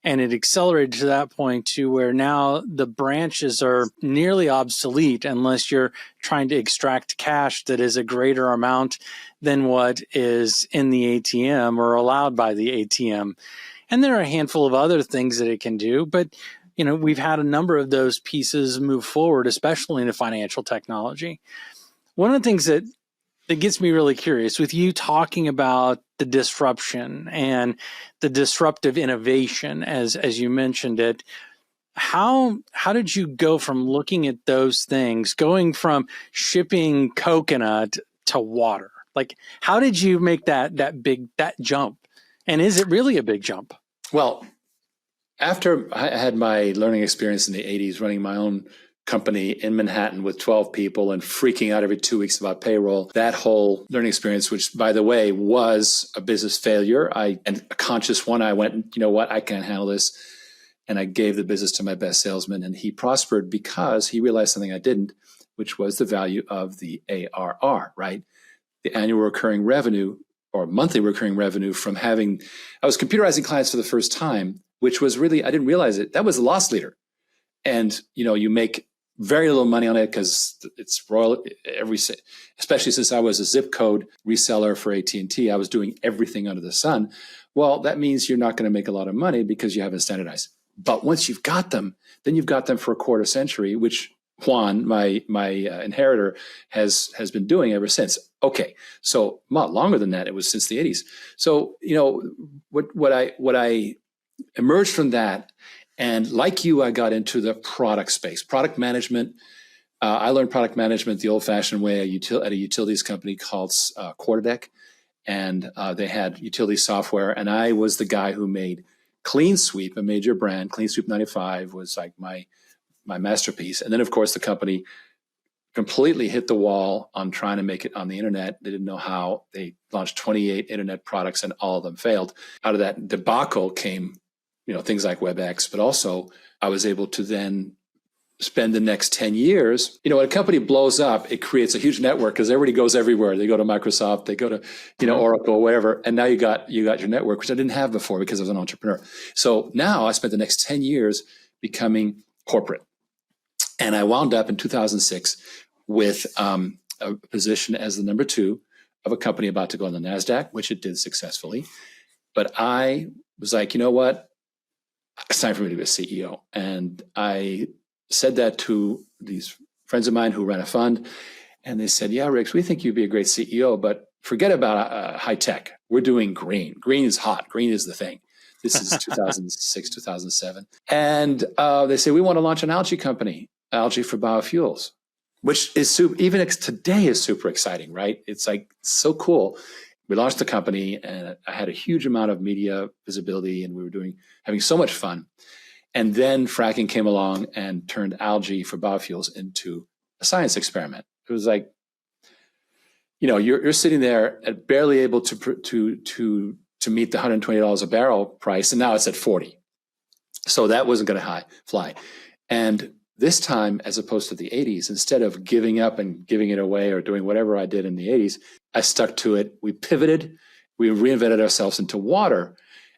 And it accelerated to that point to where now the branches are nearly obsolete unless you're trying to extract cash that is a greater amount than what is in the ATM or allowed by the ATM. And there are a handful of other things that it can do, but we've had a number of those pieces move forward, especially into financial technology. One of the things that gets me really curious with you talking about the disruption and the disruptive innovation, as you mentioned it, how did you go from looking at those things, going from shipping coconut to water? Like, how did you make that jump? And is it really a big jump? Well, after I had my learning experience in the 80s running my own company in Manhattan with 12 people and freaking out every 2 weeks about payroll, that whole learning experience, which, by the way, was a business failure, and a conscious one, I went, you know what, I can't handle this. And I gave the business to my best salesman, and he prospered because he realized something I didn't, which was the value of the ARR, right? The annual recurring revenue or monthly recurring revenue from I was computerizing clients for the first time, which was really, I didn't realize it. That was a loss leader. And, you make very little money on it because it's royal especially since I was a zip code reseller for AT&T. I was doing everything under the sun. Well, that means you're not going to make a lot of money because you haven't standardized. But once you've got them, then you've got them for a quarter century, which Juan, my inheritor, has been doing ever since. Okay, so a lot longer than that. It was since the 80s. So, what I emerged from that. And like you, I got into the product space, product management. I learned product management the old-fashioned way at a utilities company called Quarterdeck, and they had utility software. And I was the guy who made Clean Sweep, a major brand. Clean Sweep 95 was like my masterpiece. And then, of course, the company completely hit the wall on trying to make it on the internet. They didn't know how. They launched 28 internet products, and all of them failed. Out of that debacle came things like WebEx, but also I was able to then spend the next 10 years. When a company blows up, it creates a huge network because everybody goes everywhere. They go to Microsoft, they go to, Oracle, whatever. And now you got your network, which I didn't have before because I was an entrepreneur. So now I spent the next 10 years becoming corporate. And I wound up in 2006 with a position as the number 2 of a company about to go on the NASDAQ, which it did successfully. But I was like, you know what? it's time for me to be a CEO. And I said that to these friends of mine who ran a fund. And they said, yeah, Rix, we think you'd be a great CEO, but forget about high tech. We're doing green. Green is hot. Green is the thing. This is 2006, 2007. And they say, we want to launch an algae company, algae for biofuels, which is even today is super exciting, right? It's like so cool. We launched the company and I had a huge amount of media visibility and we were having so much fun. And then fracking came along and turned algae for biofuels into a science experiment. It was like, you're sitting there at barely able to meet the $120 a barrel price, and now it's at 40. So that wasn't going to fly. And this time, as opposed to the 80s, instead of giving up and giving it away or doing whatever I did in the 80s, I stuck to it. We pivoted. We reinvented ourselves into water.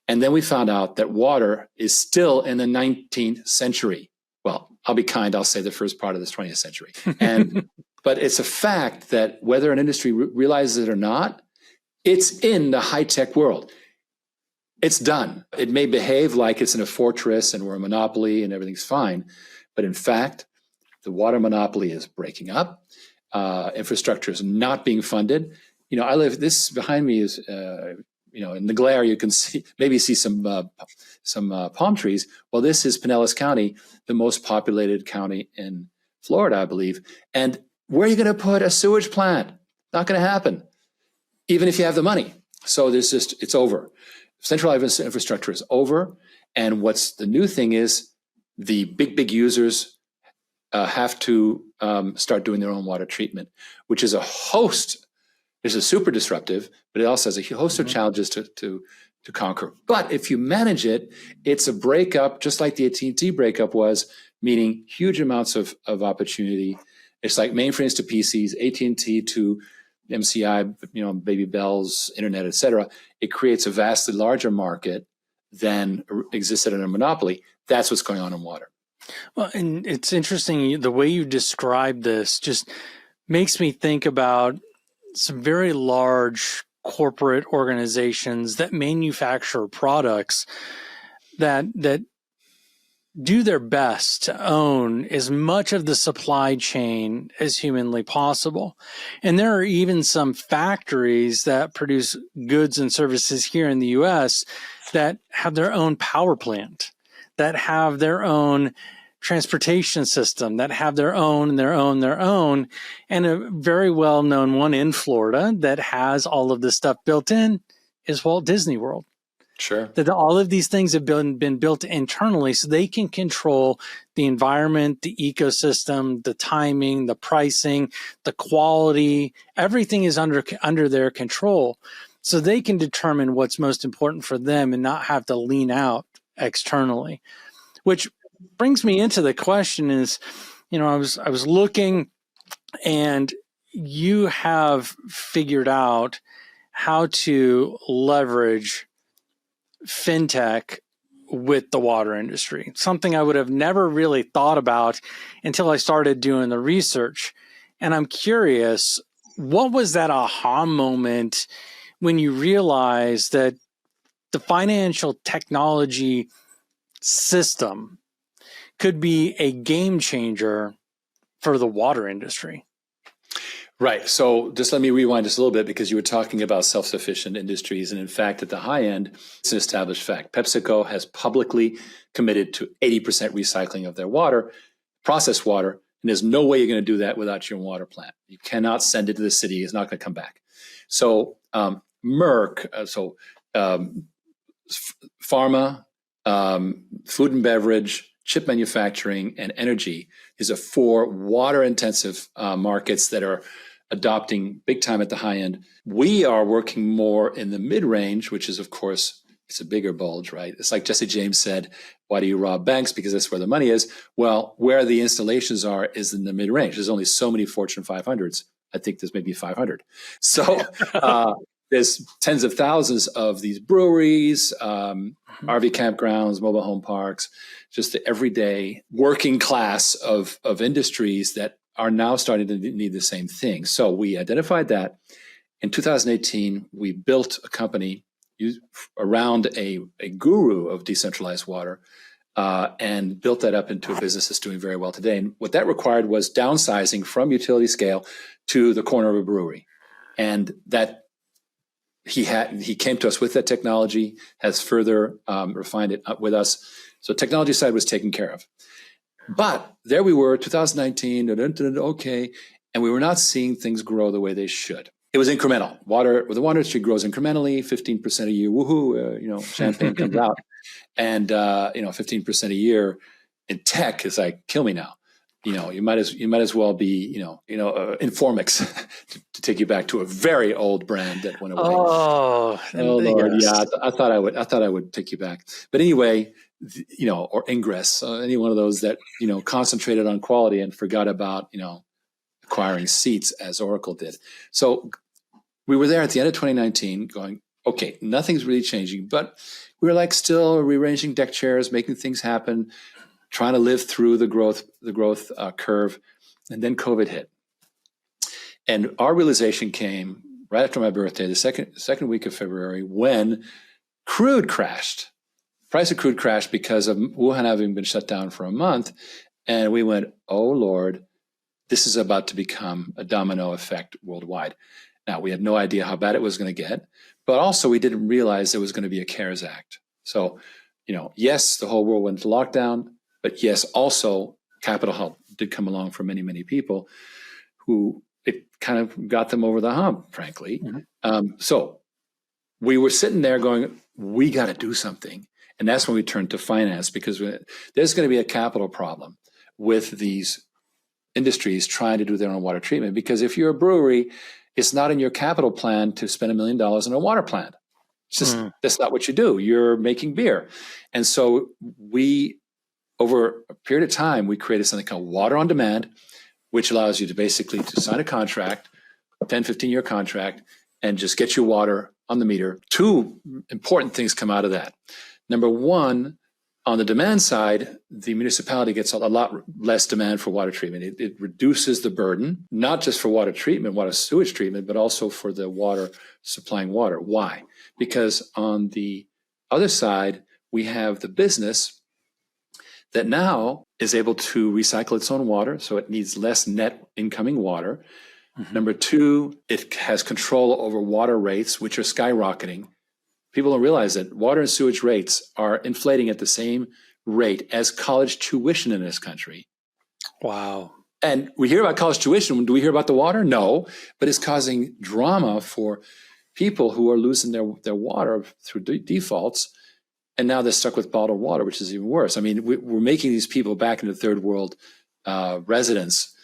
And then we found out that water is still in the 19th century. Well, I'll be kind. I'll say the first part of this 20th century. But it's a fact that whether an industry realizes it or not, it's in the high-tech world. It's done. It may behave like it's in a fortress and we're a monopoly and everything's fine. But in fact, the water monopoly is breaking up. Infrastructure is not being funded. This behind me is, in the glare, you can maybe see some palm trees. Well, this is Pinellas County, the most populated county in Florida, I believe. And where are you going to put a sewage plant? Not going to happen, even if you have the money. So it's over. Centralized infrastructure is over. And what's the new thing is the big users have to start doing their own water treatment, which is a host. This is super disruptive, but it also has a host of challenges to conquer. But if you manage it, it's a breakup, just like the AT&T breakup was, meaning huge amounts of opportunity. It's like mainframes to PCs, AT&T to MCI, Baby Bells, internet, et cetera. It creates a vastly larger market than existed in a monopoly. That's what's going on in water. Well, and it's interesting, the way you describe this just makes me think about some very large corporate organizations that manufacture products that do their best to own as much of the supply chain as humanly possible. And there are even some factories that produce goods and services here in the US that have their own power plant, that have their own transportation system, that have their own, and a very well-known one in Florida that has all of this stuff built in is Walt Disney World. Sure. That all of these things have been built internally so they can control the environment, the ecosystem, the timing, the pricing, the quality. Everything is under their control. So they can determine what's most important for them and not have to lean out externally. Which brings me into the question is, I was looking, and you have figured out how to leverage fintech with the water industry, something I would have never really thought about until I started doing the research. And I'm curious, what was that aha moment when you realized that the financial technology system could be a game changer for the water industry? Right. So just let me rewind just a little bit, because you were talking about self-sufficient industries. And in fact, at the high end, it's an established fact. PepsiCo has publicly committed to 80% recycling of their water, processed water. And there's no way you're going to do that without your water plant. You cannot send it to the city. It's not going to come back. So Merck, pharma, food and beverage, chip manufacturing, and energy is a 4 water-intensive markets that are adopting big time at the high end. We are working more in the mid-range, which is, of course, it's a bigger bulge, right? It's like Jesse James said, why do you rob banks? Because that's where the money is. Well, where the installations are is in the mid-range. There's only so many Fortune 500s. I think there's maybe 500. So there's tens of thousands of these breweries, RV campgrounds, mobile home parks, just the everyday working class of industries that are now starting to need the same thing. So we identified that. In 2018, we built a company around a guru of decentralized water, and built that up into a business that's doing very well today. And what that required was downsizing from utility scale to the corner of a brewery. And that he came to us with that technology, has further refined it up with us. So technology side was taken care of. But there we were, 2019, okay, and we were not seeing things grow the way they should. It was incremental. The water industry grows incrementally, 15% a year. Woohoo! Champagne comes out, and 15% a year in tech is like, kill me now. You might as well be Informix to take you back to a very old brand that went away. Oh Lord, yes. yeah. I thought I would take you back. But anyway, or Ingress, any one of those that concentrated on quality and forgot about acquiring seats as Oracle did. So we were there at the end of 2019 going, okay, nothing's really changing, but we were still rearranging deck chairs, making things happen, trying to live through the growth curve. And then COVID hit. And our realization came right after my birthday, the second week of February, when crude crashed. Price of crude crashed because of Wuhan having been shut down for a month. And we went, oh Lord, this is about to become a domino effect worldwide. Now, we had no idea how bad it was going to get, but also we didn't realize there was going to be a CARES Act. So, yes, the whole world went into lockdown, but yes, also capital help did come along for many, many people who it kind of got them over the hump, frankly. Mm-hmm. So we were sitting there going, we got to do something. And that's when we turned to finance, because there's going to be a capital problem with these industries trying to do their own water treatment. Because if you're a brewery, it's not in your capital plan to spend $1 million on a water plant. It's just, that's not what you do. You're making beer. And so over a period of time, we created something called Water on Demand, which allows you to basically sign a contract, 10, 15-year contract, and just get your water on the meter. Two important things come out of that. Number one, on the demand side, the municipality gets a lot less demand for water treatment. It reduces the burden, not just for water treatment, water sewage treatment, but also for the water supplying water. Why? Because on the other side, we have the business that now is able to recycle its own water, so it needs less net incoming water. Mm-hmm. Number two, it has control over water rates, which are skyrocketing. People don't realize that water and sewage rates are inflating at the same rate as college tuition in this country. Wow. And we hear about college tuition. Do we hear about the water? No, but it's causing drama for people who are losing their water through defaults. And now they're stuck with bottled water, which is even worse. I mean, we're making these people back into third world residents.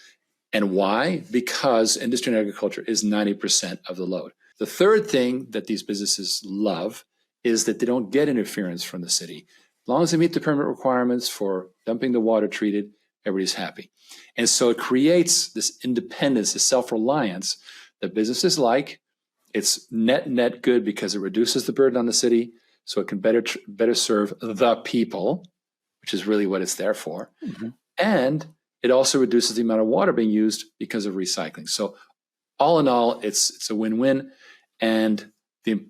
And why? Because industry and agriculture is 90% of the load. The third thing that these businesses love is that they don't get interference from the city. As long as they meet the permit requirements for dumping the water treated, everybody's happy. And so it creates this independence, this self-reliance that businesses like. It's net good because it reduces the burden on the city, so it can better serve the people, which is really what it's there for. Mm-hmm. And it also reduces the amount of water being used because of recycling. So all in all, it's a win-win. And the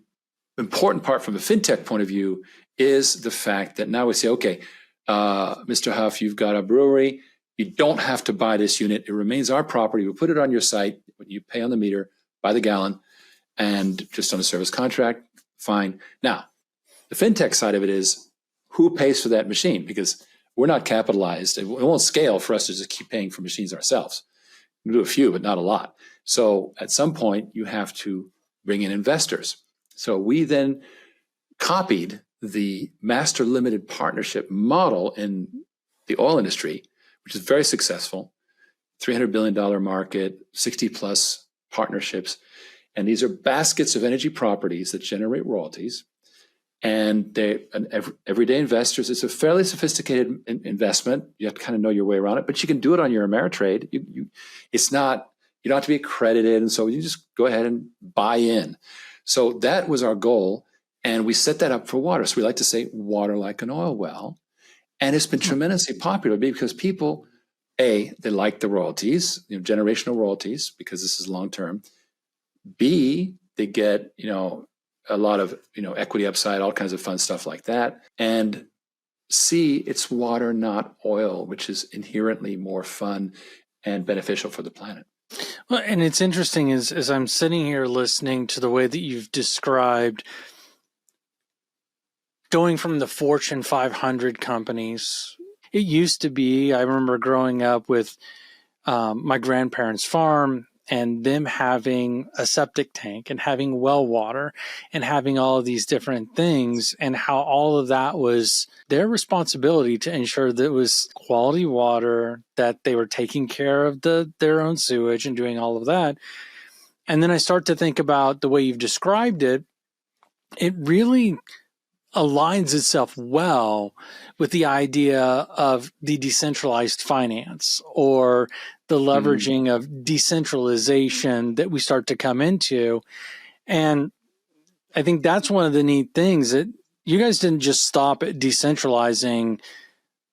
important part from a fintech point of view is the fact that now we say, okay, Mr. Huff, you've got a brewery. You don't have to buy this unit. It remains our property. We'll put it on your site. You pay on the meter by the gallon and just on a service contract. Fine. Now, the fintech side of it is who pays for that machine? Because we're not capitalized. It won't scale for us to just keep paying for machines ourselves. We do a few, but not a lot. So at some point, you have to bring in investors. So we then copied the master limited partnership model in the oil industry, which is very successful, $300 billion market, 60 plus partnerships. And these are baskets of energy properties that generate royalties. And everyday investors, it's a fairly sophisticated investment. You have to kind of know your way around it, but you can do it on your Ameritrade. It's not, you don't have to be accredited. And so you just go ahead and buy in. So that was our goal. And we set that up for water. So we like to say water like an oil well. And it's been tremendously popular because people, A, they like the royalties, generational royalties, because this is long-term. B, they get, a lot of, equity upside, all kinds of fun stuff like that. And C, it's water, not oil, which is inherently more fun and beneficial for the planet. Well, and it's interesting as I'm sitting here listening to the way that you've described going from the Fortune 500 companies. It used to be, I remember growing up with my grandparents' farm and them having a septic tank and having well water and having all of these different things, and how all of that was their responsibility to ensure that it was quality water, that they were taking care of their own sewage and doing all of that. And then I start to think about the way you've described it. It really aligns itself well with the idea of the decentralized finance, or the leveraging of decentralization that we start to come into. And I think that's one of the neat things, that you guys didn't just stop at decentralizing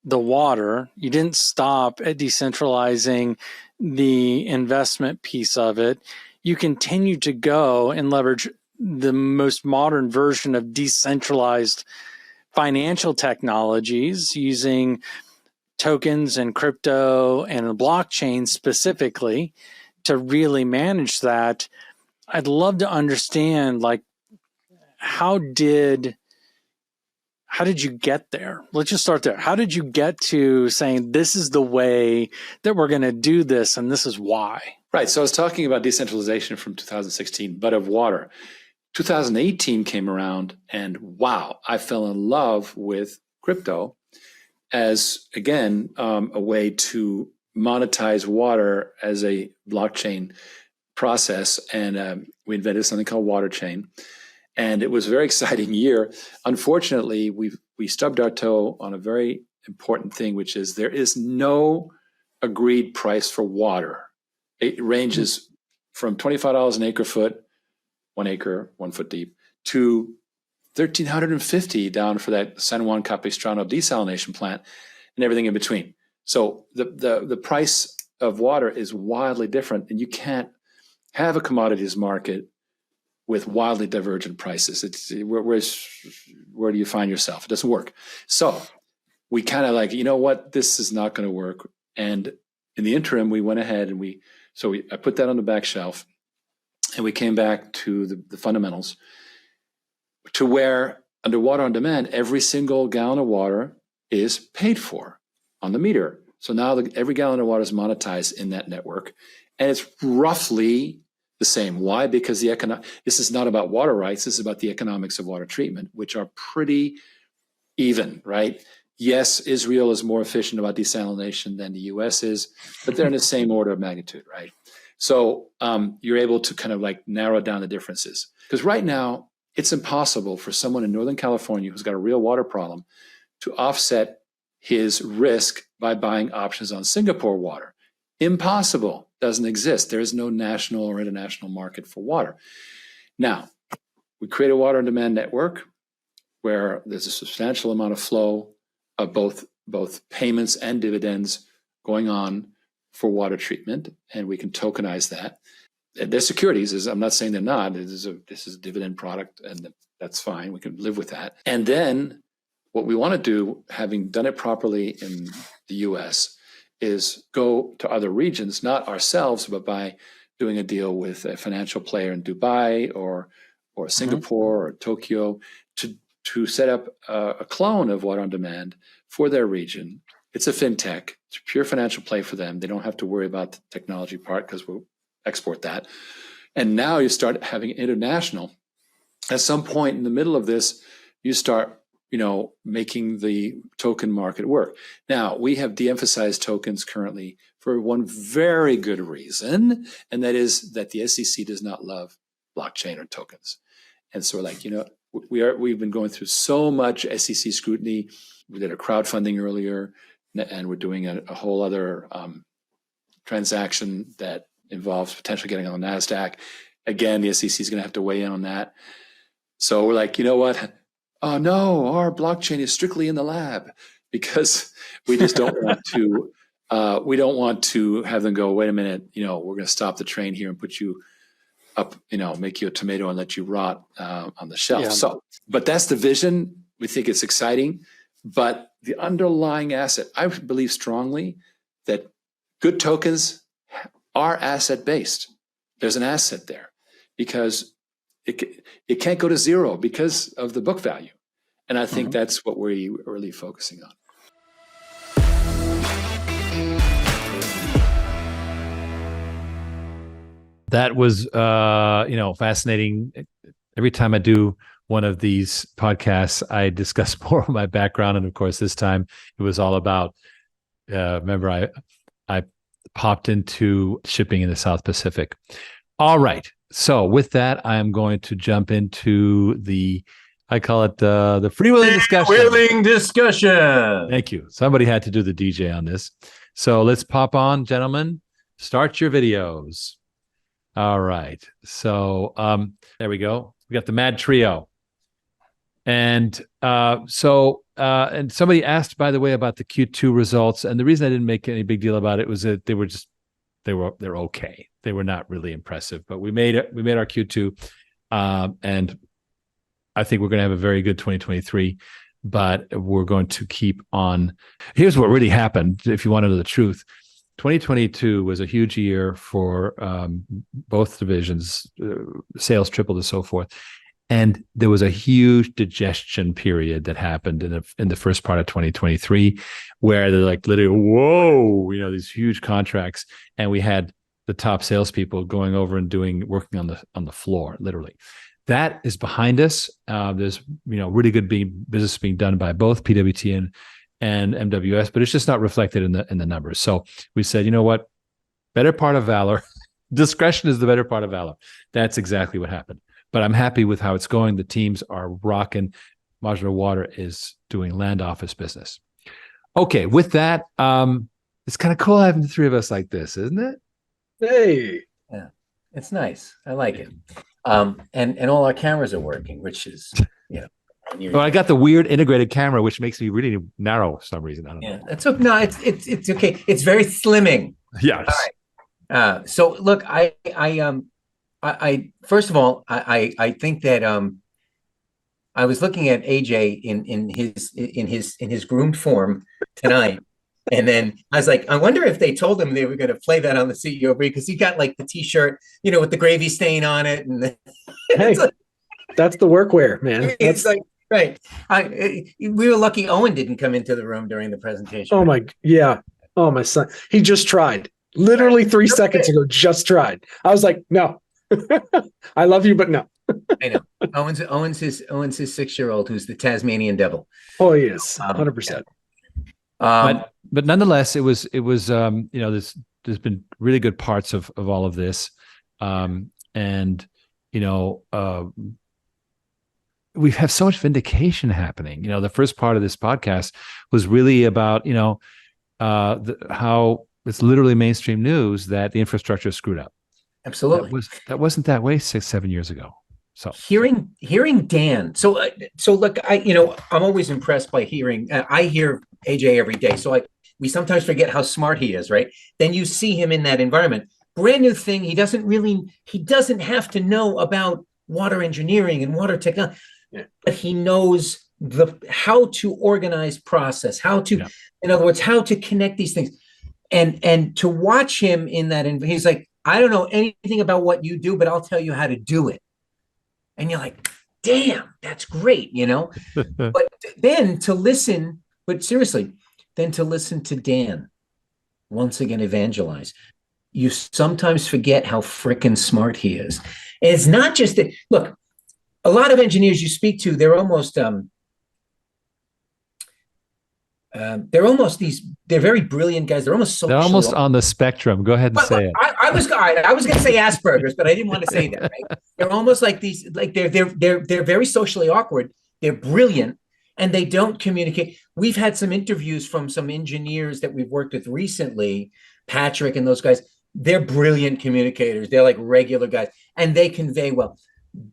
the water. You didn't stop at decentralizing the investment piece of it. You continue to go and leverage the most modern version of decentralized financial technologies using tokens and crypto and the blockchain specifically to really manage that. I'd love to understand, like, how did you get there? Let's just start there. How did you get to saying this is the way that we're going to do this and this is why? Right. So I was talking about decentralization from 2016, but of water. 2018 came around and wow, I fell in love with crypto as, again, a way to monetize water as a blockchain process. And we invented something called Water Chain. And it was a very exciting year. Unfortunately, we stubbed our toe on a very important thing, which is there is no agreed price for water. It ranges from $25 an acre foot, 1 acre, 1 foot deep, to $1,350 down for that San Juan Capistrano desalination plant and everything in between. So the price of water is wildly different, and you can't have a commodities market with wildly divergent prices. Where do you find yourself? It doesn't work. So we kind of like, you know what, this is not going to work. And in the interim, we went ahead and I put that on the back shelf, and we came back to the fundamentals, to where under water on demand, every single gallon of water is paid for on the meter. So now every gallon of water is monetized in that network, and it's roughly the same. Why? Because this is not about water rights. This is about the economics of water treatment, which are pretty even, right? Yes, Israel is more efficient about desalination than the US is, but they're in the same order of magnitude, right? So you're able to kind of like narrow down the differences. Because right now, it's impossible for someone in Northern California who's got a real water problem to offset his risk by buying options on Singapore water. Impossible. Doesn't exist. There is no national or international market for water. Now, we create a water on demand network where there's a substantial amount of flow of both payments and dividends going on for water treatment, and we can tokenize that. They're securities. I'm not saying they're not. This is a dividend product, and that's fine. We can live with that. And then what we want to do, having done it properly in the US, is go to other regions, not ourselves, but by doing a deal with a financial player in Dubai or Singapore or Tokyo to set up a clone of water on demand for their region. It's a fintech. It's a pure financial play for them. They don't have to worry about the technology part because we'll export that. And now you start having international. At some point in the middle of this, you start making the token market work. Now, we have de-emphasized tokens currently for one very good reason, and that is that the SEC does not love blockchain or tokens. And so we're like, we've been going through so much SEC scrutiny. We did a crowdfunding earlier, and we're doing a whole other transaction that involves potentially getting on the NASDAQ. Again, the SEC is going to have to weigh in on that. So we're like, you know what? Oh no, our blockchain is strictly in the lab, because we just don't want to. We don't want to have them go, wait a minute, we're going to stop the train here and put you up, make you a tomato and let you rot on the shelf. Yeah. So, but that's the vision. We think it's exciting, but the underlying asset, I believe strongly that good tokens are asset based. There's an asset there because it can't go to zero because of the book value. And I think that's what we're really focusing on. That was, fascinating. Every time I do one of these podcasts, I discuss more of my background. And of course, this time it was all about, remember, I popped into shipping in the South Pacific. All right. So with that, I'm going to jump into I call it the freewheeling discussion. Freewheeling discussion. Thank you. Somebody had to do the DJ on this. So let's pop on, gentlemen. Start your videos. All right. So there we go. We got the Mad Trio. And and somebody asked, by the way, about the Q2 results. And the reason I didn't make any big deal about it was that they're okay. They were not really impressive, but we made our Q2. And I think we're going to have a very good 2023, but we're going to keep on. Here's what really happened. If you want to know the truth, 2022 was a huge year for both divisions. Sales tripled and so forth. And there was a huge digestion period that happened in the first part of 2023, where they're like literally, whoa, these huge contracts. And we had the top salespeople going over and working on the floor, literally. That is behind us. There's really good business being done by both PWT and MWS, but it's just not reflected in the numbers. So we said, you know what? Better part of valor. Discretion is the better part of valor. That's exactly what happened. But I'm happy with how it's going. The teams are rocking. Modular Water is doing land office business. Okay, with that, it's kind of cool having the three of us like this, isn't it? Hey. Yeah, it's nice. I like it. And all our cameras are working, which is, Well, I got the weird integrated camera, which makes me really narrow for some reason. I don't know. It's okay. No, it's okay. It's very slimming. Yes. All right. So look, I first of all, I think that I was looking at AJ in his groomed form tonight, and then I was like, I wonder if they told him they were going to play that on the CEO brief, because he got like the T-shirt, with the gravy stain on it, and hey, like, that's the workwear, man. It's like right. We were lucky Owen didn't come into the room during the presentation. Oh my son, he just tried. Literally 3 seconds ago, just tried. I was like, no. I love you, but no. I know. Owen's his 6-year-old who's the Tasmanian devil. Oh, he is 100%. But nonetheless, it was there's been really good parts of all of this, we have so much vindication happening. The first part of this podcast was really about how it's literally mainstream news that the infrastructure is screwed up. Absolutely. That wasn't that way 6-7 years ago. So hearing Dan. So look, I'm always impressed by hearing. I hear AJ every day. So we sometimes forget how smart he is, right? Then you see him in that environment. Brand new thing. He doesn't have to know about water engineering and water technology, but he knows how to organize process, in other words, how to connect these things. And to watch him in that, he's like, I don't know anything about what you do, but I'll tell you how to do it. And you're like, damn, that's great, But then to listen to Dan once again evangelize, you sometimes forget how frickin' smart he is. And it's not just that. Look, a lot of engineers you speak to, they're almost they're very brilliant guys. They're almost on the spectrum. Go ahead and say it. I was going to say Asperger's, but I didn't want to say that. Right? They're almost like these, like they're very socially awkward. They're brilliant and they don't communicate. We've had some interviews from some engineers that we've worked with recently, Patrick and those guys. They're brilliant communicators. They're like regular guys and they convey well.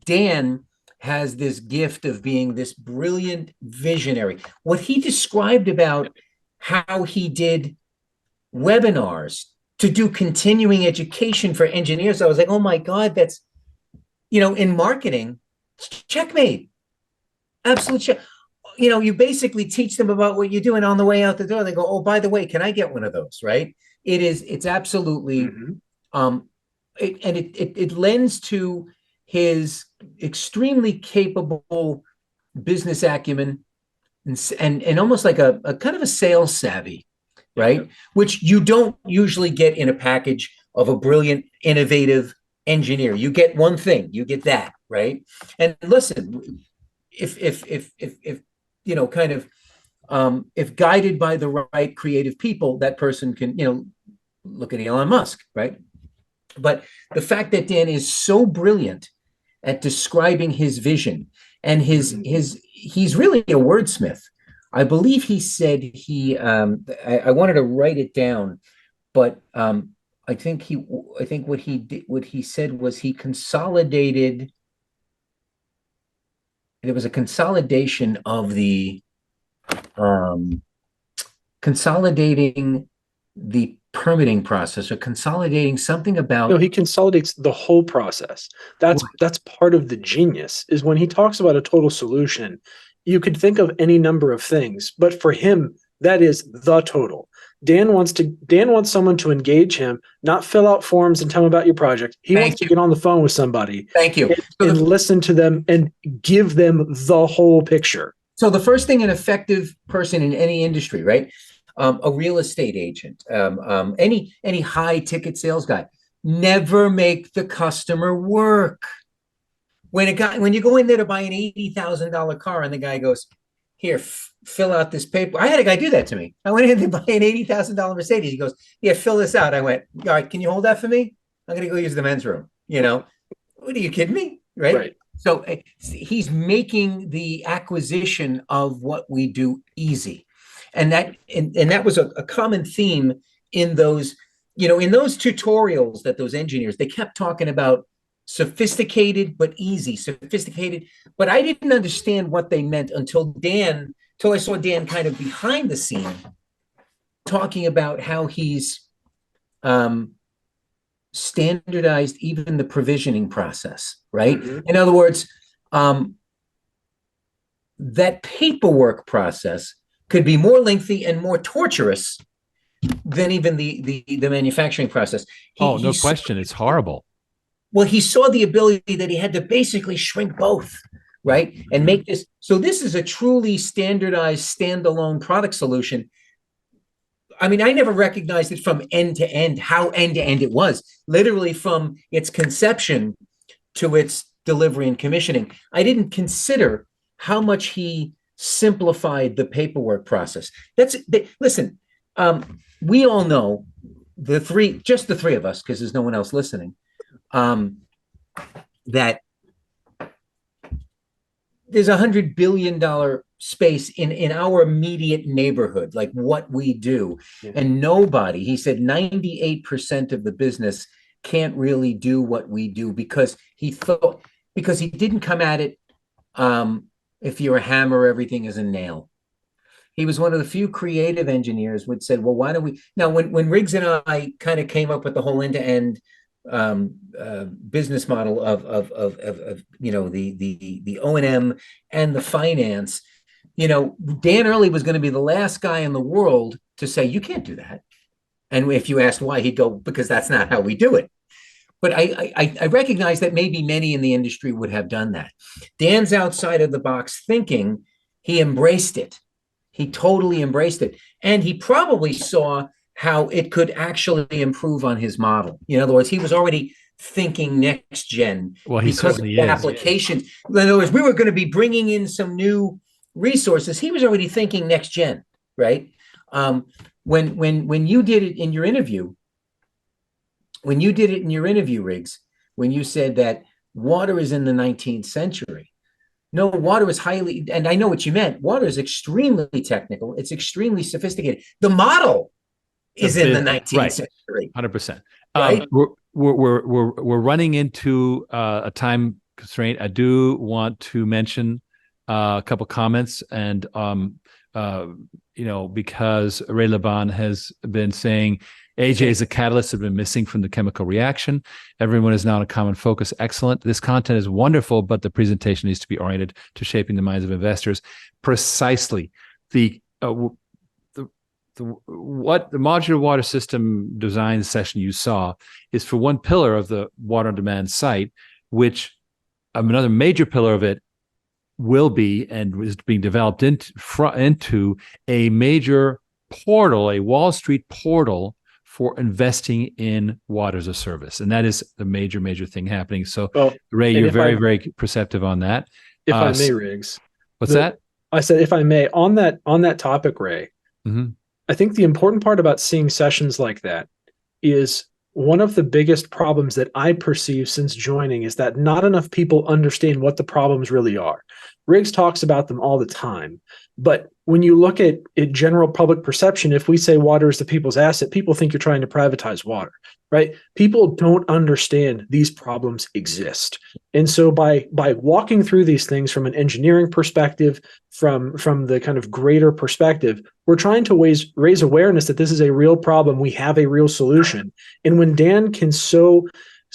Dan has this gift of being this brilliant visionary. What he described about how he did webinars to do continuing education for engineers, I was like, oh my God, in marketing, checkmate, absolute check. You basically teach them about what you're doing on the way out the door. They go, oh, by the way, can I get one of those? Right? It's absolutely, it lends to his extremely capable business acumen and almost like a kind of a sales savvy, right? Which you don't usually get in a package of a brilliant, innovative engineer. You get one thing, you get that, right? And listen, if if guided by the right creative people, that person can, look at Elon Musk, right? But the fact that Dan is so brilliant at describing his vision and he's really a wordsmith. I believe he said I wanted to write it down, but I think what he said was he consolidated. There was a consolidation of the consolidating the permitting process, or consolidating something about. No, he consolidates the whole process. That's part of the genius, is when he talks about a total solution, you could think of any number of things, but for him, that is the total. Dan wants someone to engage him, not fill out forms and tell him about your project. He wants to get on the phone with somebody. Thank you. And listen to them and give them the whole picture. So the first thing an effective person in any industry, right? A real estate agent, any high ticket sales guy, never make the customer work. When you go in there to buy an $80,000 car and the guy goes, here, fill out this paper. I had a guy do that to me. I went in to buy an $80,000 Mercedes. He goes, yeah, fill this out. I went, all right, can you hold that for me? I'm going to go use the men's room. What are you kidding me? Right. So he's making the acquisition of what we do easy. And that was a common theme in those, in those tutorials that those engineers, they kept talking about sophisticated but easy, sophisticated. But I didn't understand what they meant until I saw Dan kind of behind the scene talking about how he's standardized even the provisioning process, right? In other words, that paperwork process could be more lengthy and more torturous than even the manufacturing process. No question. It's horrible. Well, he saw the ability that he had to basically shrink both, right? And make this. So this is a truly standardized standalone product solution. I mean, I never recognized it from end to end, how end to end it was, literally from its conception to its delivery and commissioning. I didn't consider how much he simplified the paperwork process. Listen, we all know just the three of us, because there's no one else listening, that there's $100 billion space in our immediate neighborhood, like what we do. Yeah. And nobody, he said 98% of the business can't really do what we do because he didn't come at it, if you're a hammer, everything is a nail. He was one of the few creative engineers who said, well, why don't we, now when Riggs and I kind of came up with the whole end-to-end business model of the O&M and the finance, Dan Early was going to be the last guy in the world to say, you can't do that. And if you asked why, he'd go, because that's not how we do it. But I recognize that maybe many in the industry would have done that. Dan's outside of the box thinking. He embraced it. He totally embraced it. And he probably saw how it could actually improve on his model. In other words, he was already thinking next gen. Well, he certainly is. Applications. In other words, we were going to be bringing in some new resources. He was already thinking next gen, right? When you did it in your interview, Riggs, when you said that water is in the 19th century. No, water is highly, and I know what you meant. Water is extremely technical. It's extremely sophisticated. The model is in the 19th century. 100%. Right? We're running into a time constraint. I do want to mention a couple comments, and because Ray Laban has been saying AJ is a catalyst that has been missing from the chemical reaction. Everyone is now on a common focus. Excellent. This content is wonderful, but the presentation needs to be oriented to shaping the minds of investors. Precisely. What the modular water system design session you saw is for one pillar of the water on demand site, which another major pillar of it will be and is being developed into a major portal, a Wall Street portal for investing in water as a service. And that is the major thing happening. So, Ray, you're very perceptive on that. If I may, Riggs. What's that? I said, if I may, on that topic, Ray, I think the important part about seeing sessions like that is one of the biggest problems that I perceive since joining is that not enough people understand what the problems really are. Riggs talks about them all the time, but when you look at general public perception, if we say water is the people's asset, people think you're trying to privatize water, right? People don't understand these problems exist. And so by walking through these things from an engineering perspective, from the kind of greater perspective, we're trying to raise awareness that this is a real problem. We have a real solution. And when Dan can so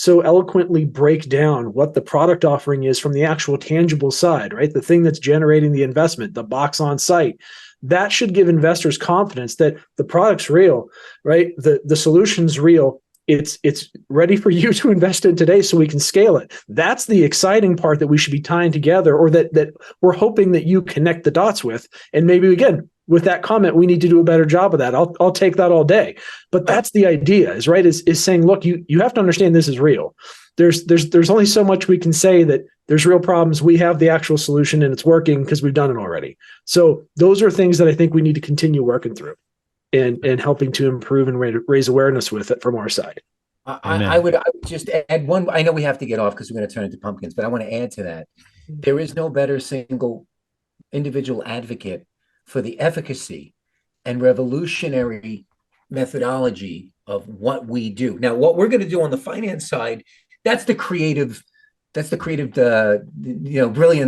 eloquently break down what the product offering is from the actual tangible side, right? The thing that's generating the investment, the box on site, that should give investors confidence that the product's real, right? The solution's real. It's ready for you to invest in today so we can scale it. That's the exciting part that we should be tying together, or that we're hoping that you connect the dots with. And maybe, again, with that comment, we need to do a better job of that. I'll take that all day. But that's the idea, is saying, look, you have to understand this is real. There's only so much we can say that there's real problems. We have the actual solution and it's working because we've done it already. So those are things that I think we need to continue working through and helping to improve and raise awareness with it from our side. I would just add one. I know we have to get off because we're going to turn into pumpkins, but I want to add to that. There is no better single individual advocate for the efficacy and revolutionary methodology of what we do. Now, what we're going to do on the finance side, that's the creative brilliance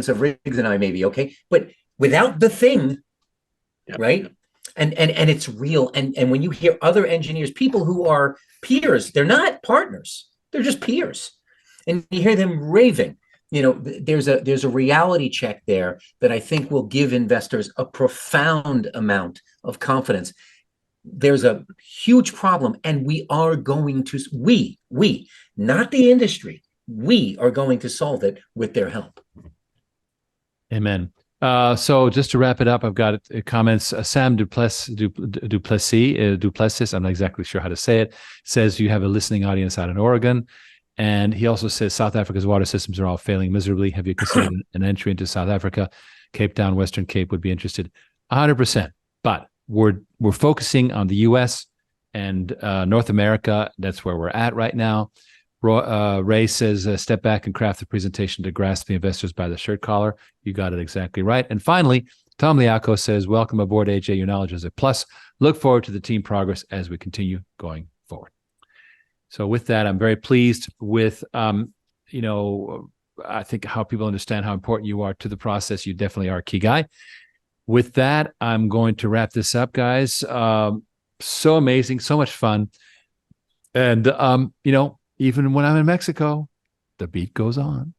of Riggs and I, maybe, okay? But without the thing, right? And it's real. And when you hear other engineers, people who are peers, they're not partners, they're just peers. And you hear them raving. There's a reality check there that I think will give investors a profound amount of confidence. There's a huge problem, and we are going to, not the industry, we are going to solve it with their help. Amen. So just to wrap it up, I've got comments. Sam Duplessis, I'm not exactly sure how to say it, says you have a listening audience out in Oregon. And he also says South Africa's water systems are all failing miserably. Have you considered an entry into South Africa? Cape Town, Western Cape would be interested. 100%. But we're focusing on the U.S. and North America. That's where we're at right now. Ray says, step back and craft the presentation to grasp the investors by the shirt collar. You got it exactly right. And finally, Tom Liaco says, welcome aboard, AJ. Your knowledge is a plus. Look forward to the team progress as we continue going forward. So with that, I'm very pleased with, I think how people understand how important you are to the process. You definitely are a key guy. With that, I'm going to wrap this up, guys. So amazing, so much fun. And, even when I'm in Mexico, the beat goes on.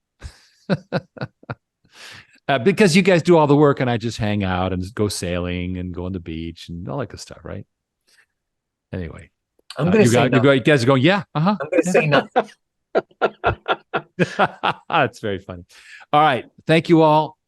Because you guys do all the work and I just hang out and go sailing and go on the beach and all that good stuff, right? Anyway. I'm going to say no. You guys are going, yeah, uh-huh. I'm going to say no. That's very funny. All right. Thank you all.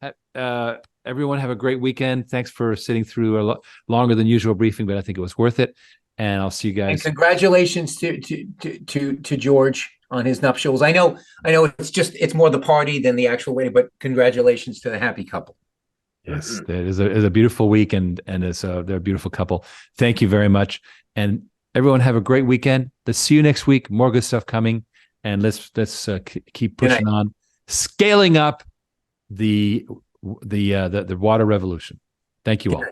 Everyone have a great weekend. Thanks for sitting through a longer than usual briefing, but I think it was worth it. And I'll see you guys. And congratulations to George on his nuptials. I know it's more the party than the actual wedding, but congratulations to the happy couple. Yes, it is a beautiful week, and they're a beautiful couple. Thank you very much. And everyone have a great weekend. Let's see you next week. More good stuff coming, and let's keep pushing on, scaling up the water revolution. Thank you all.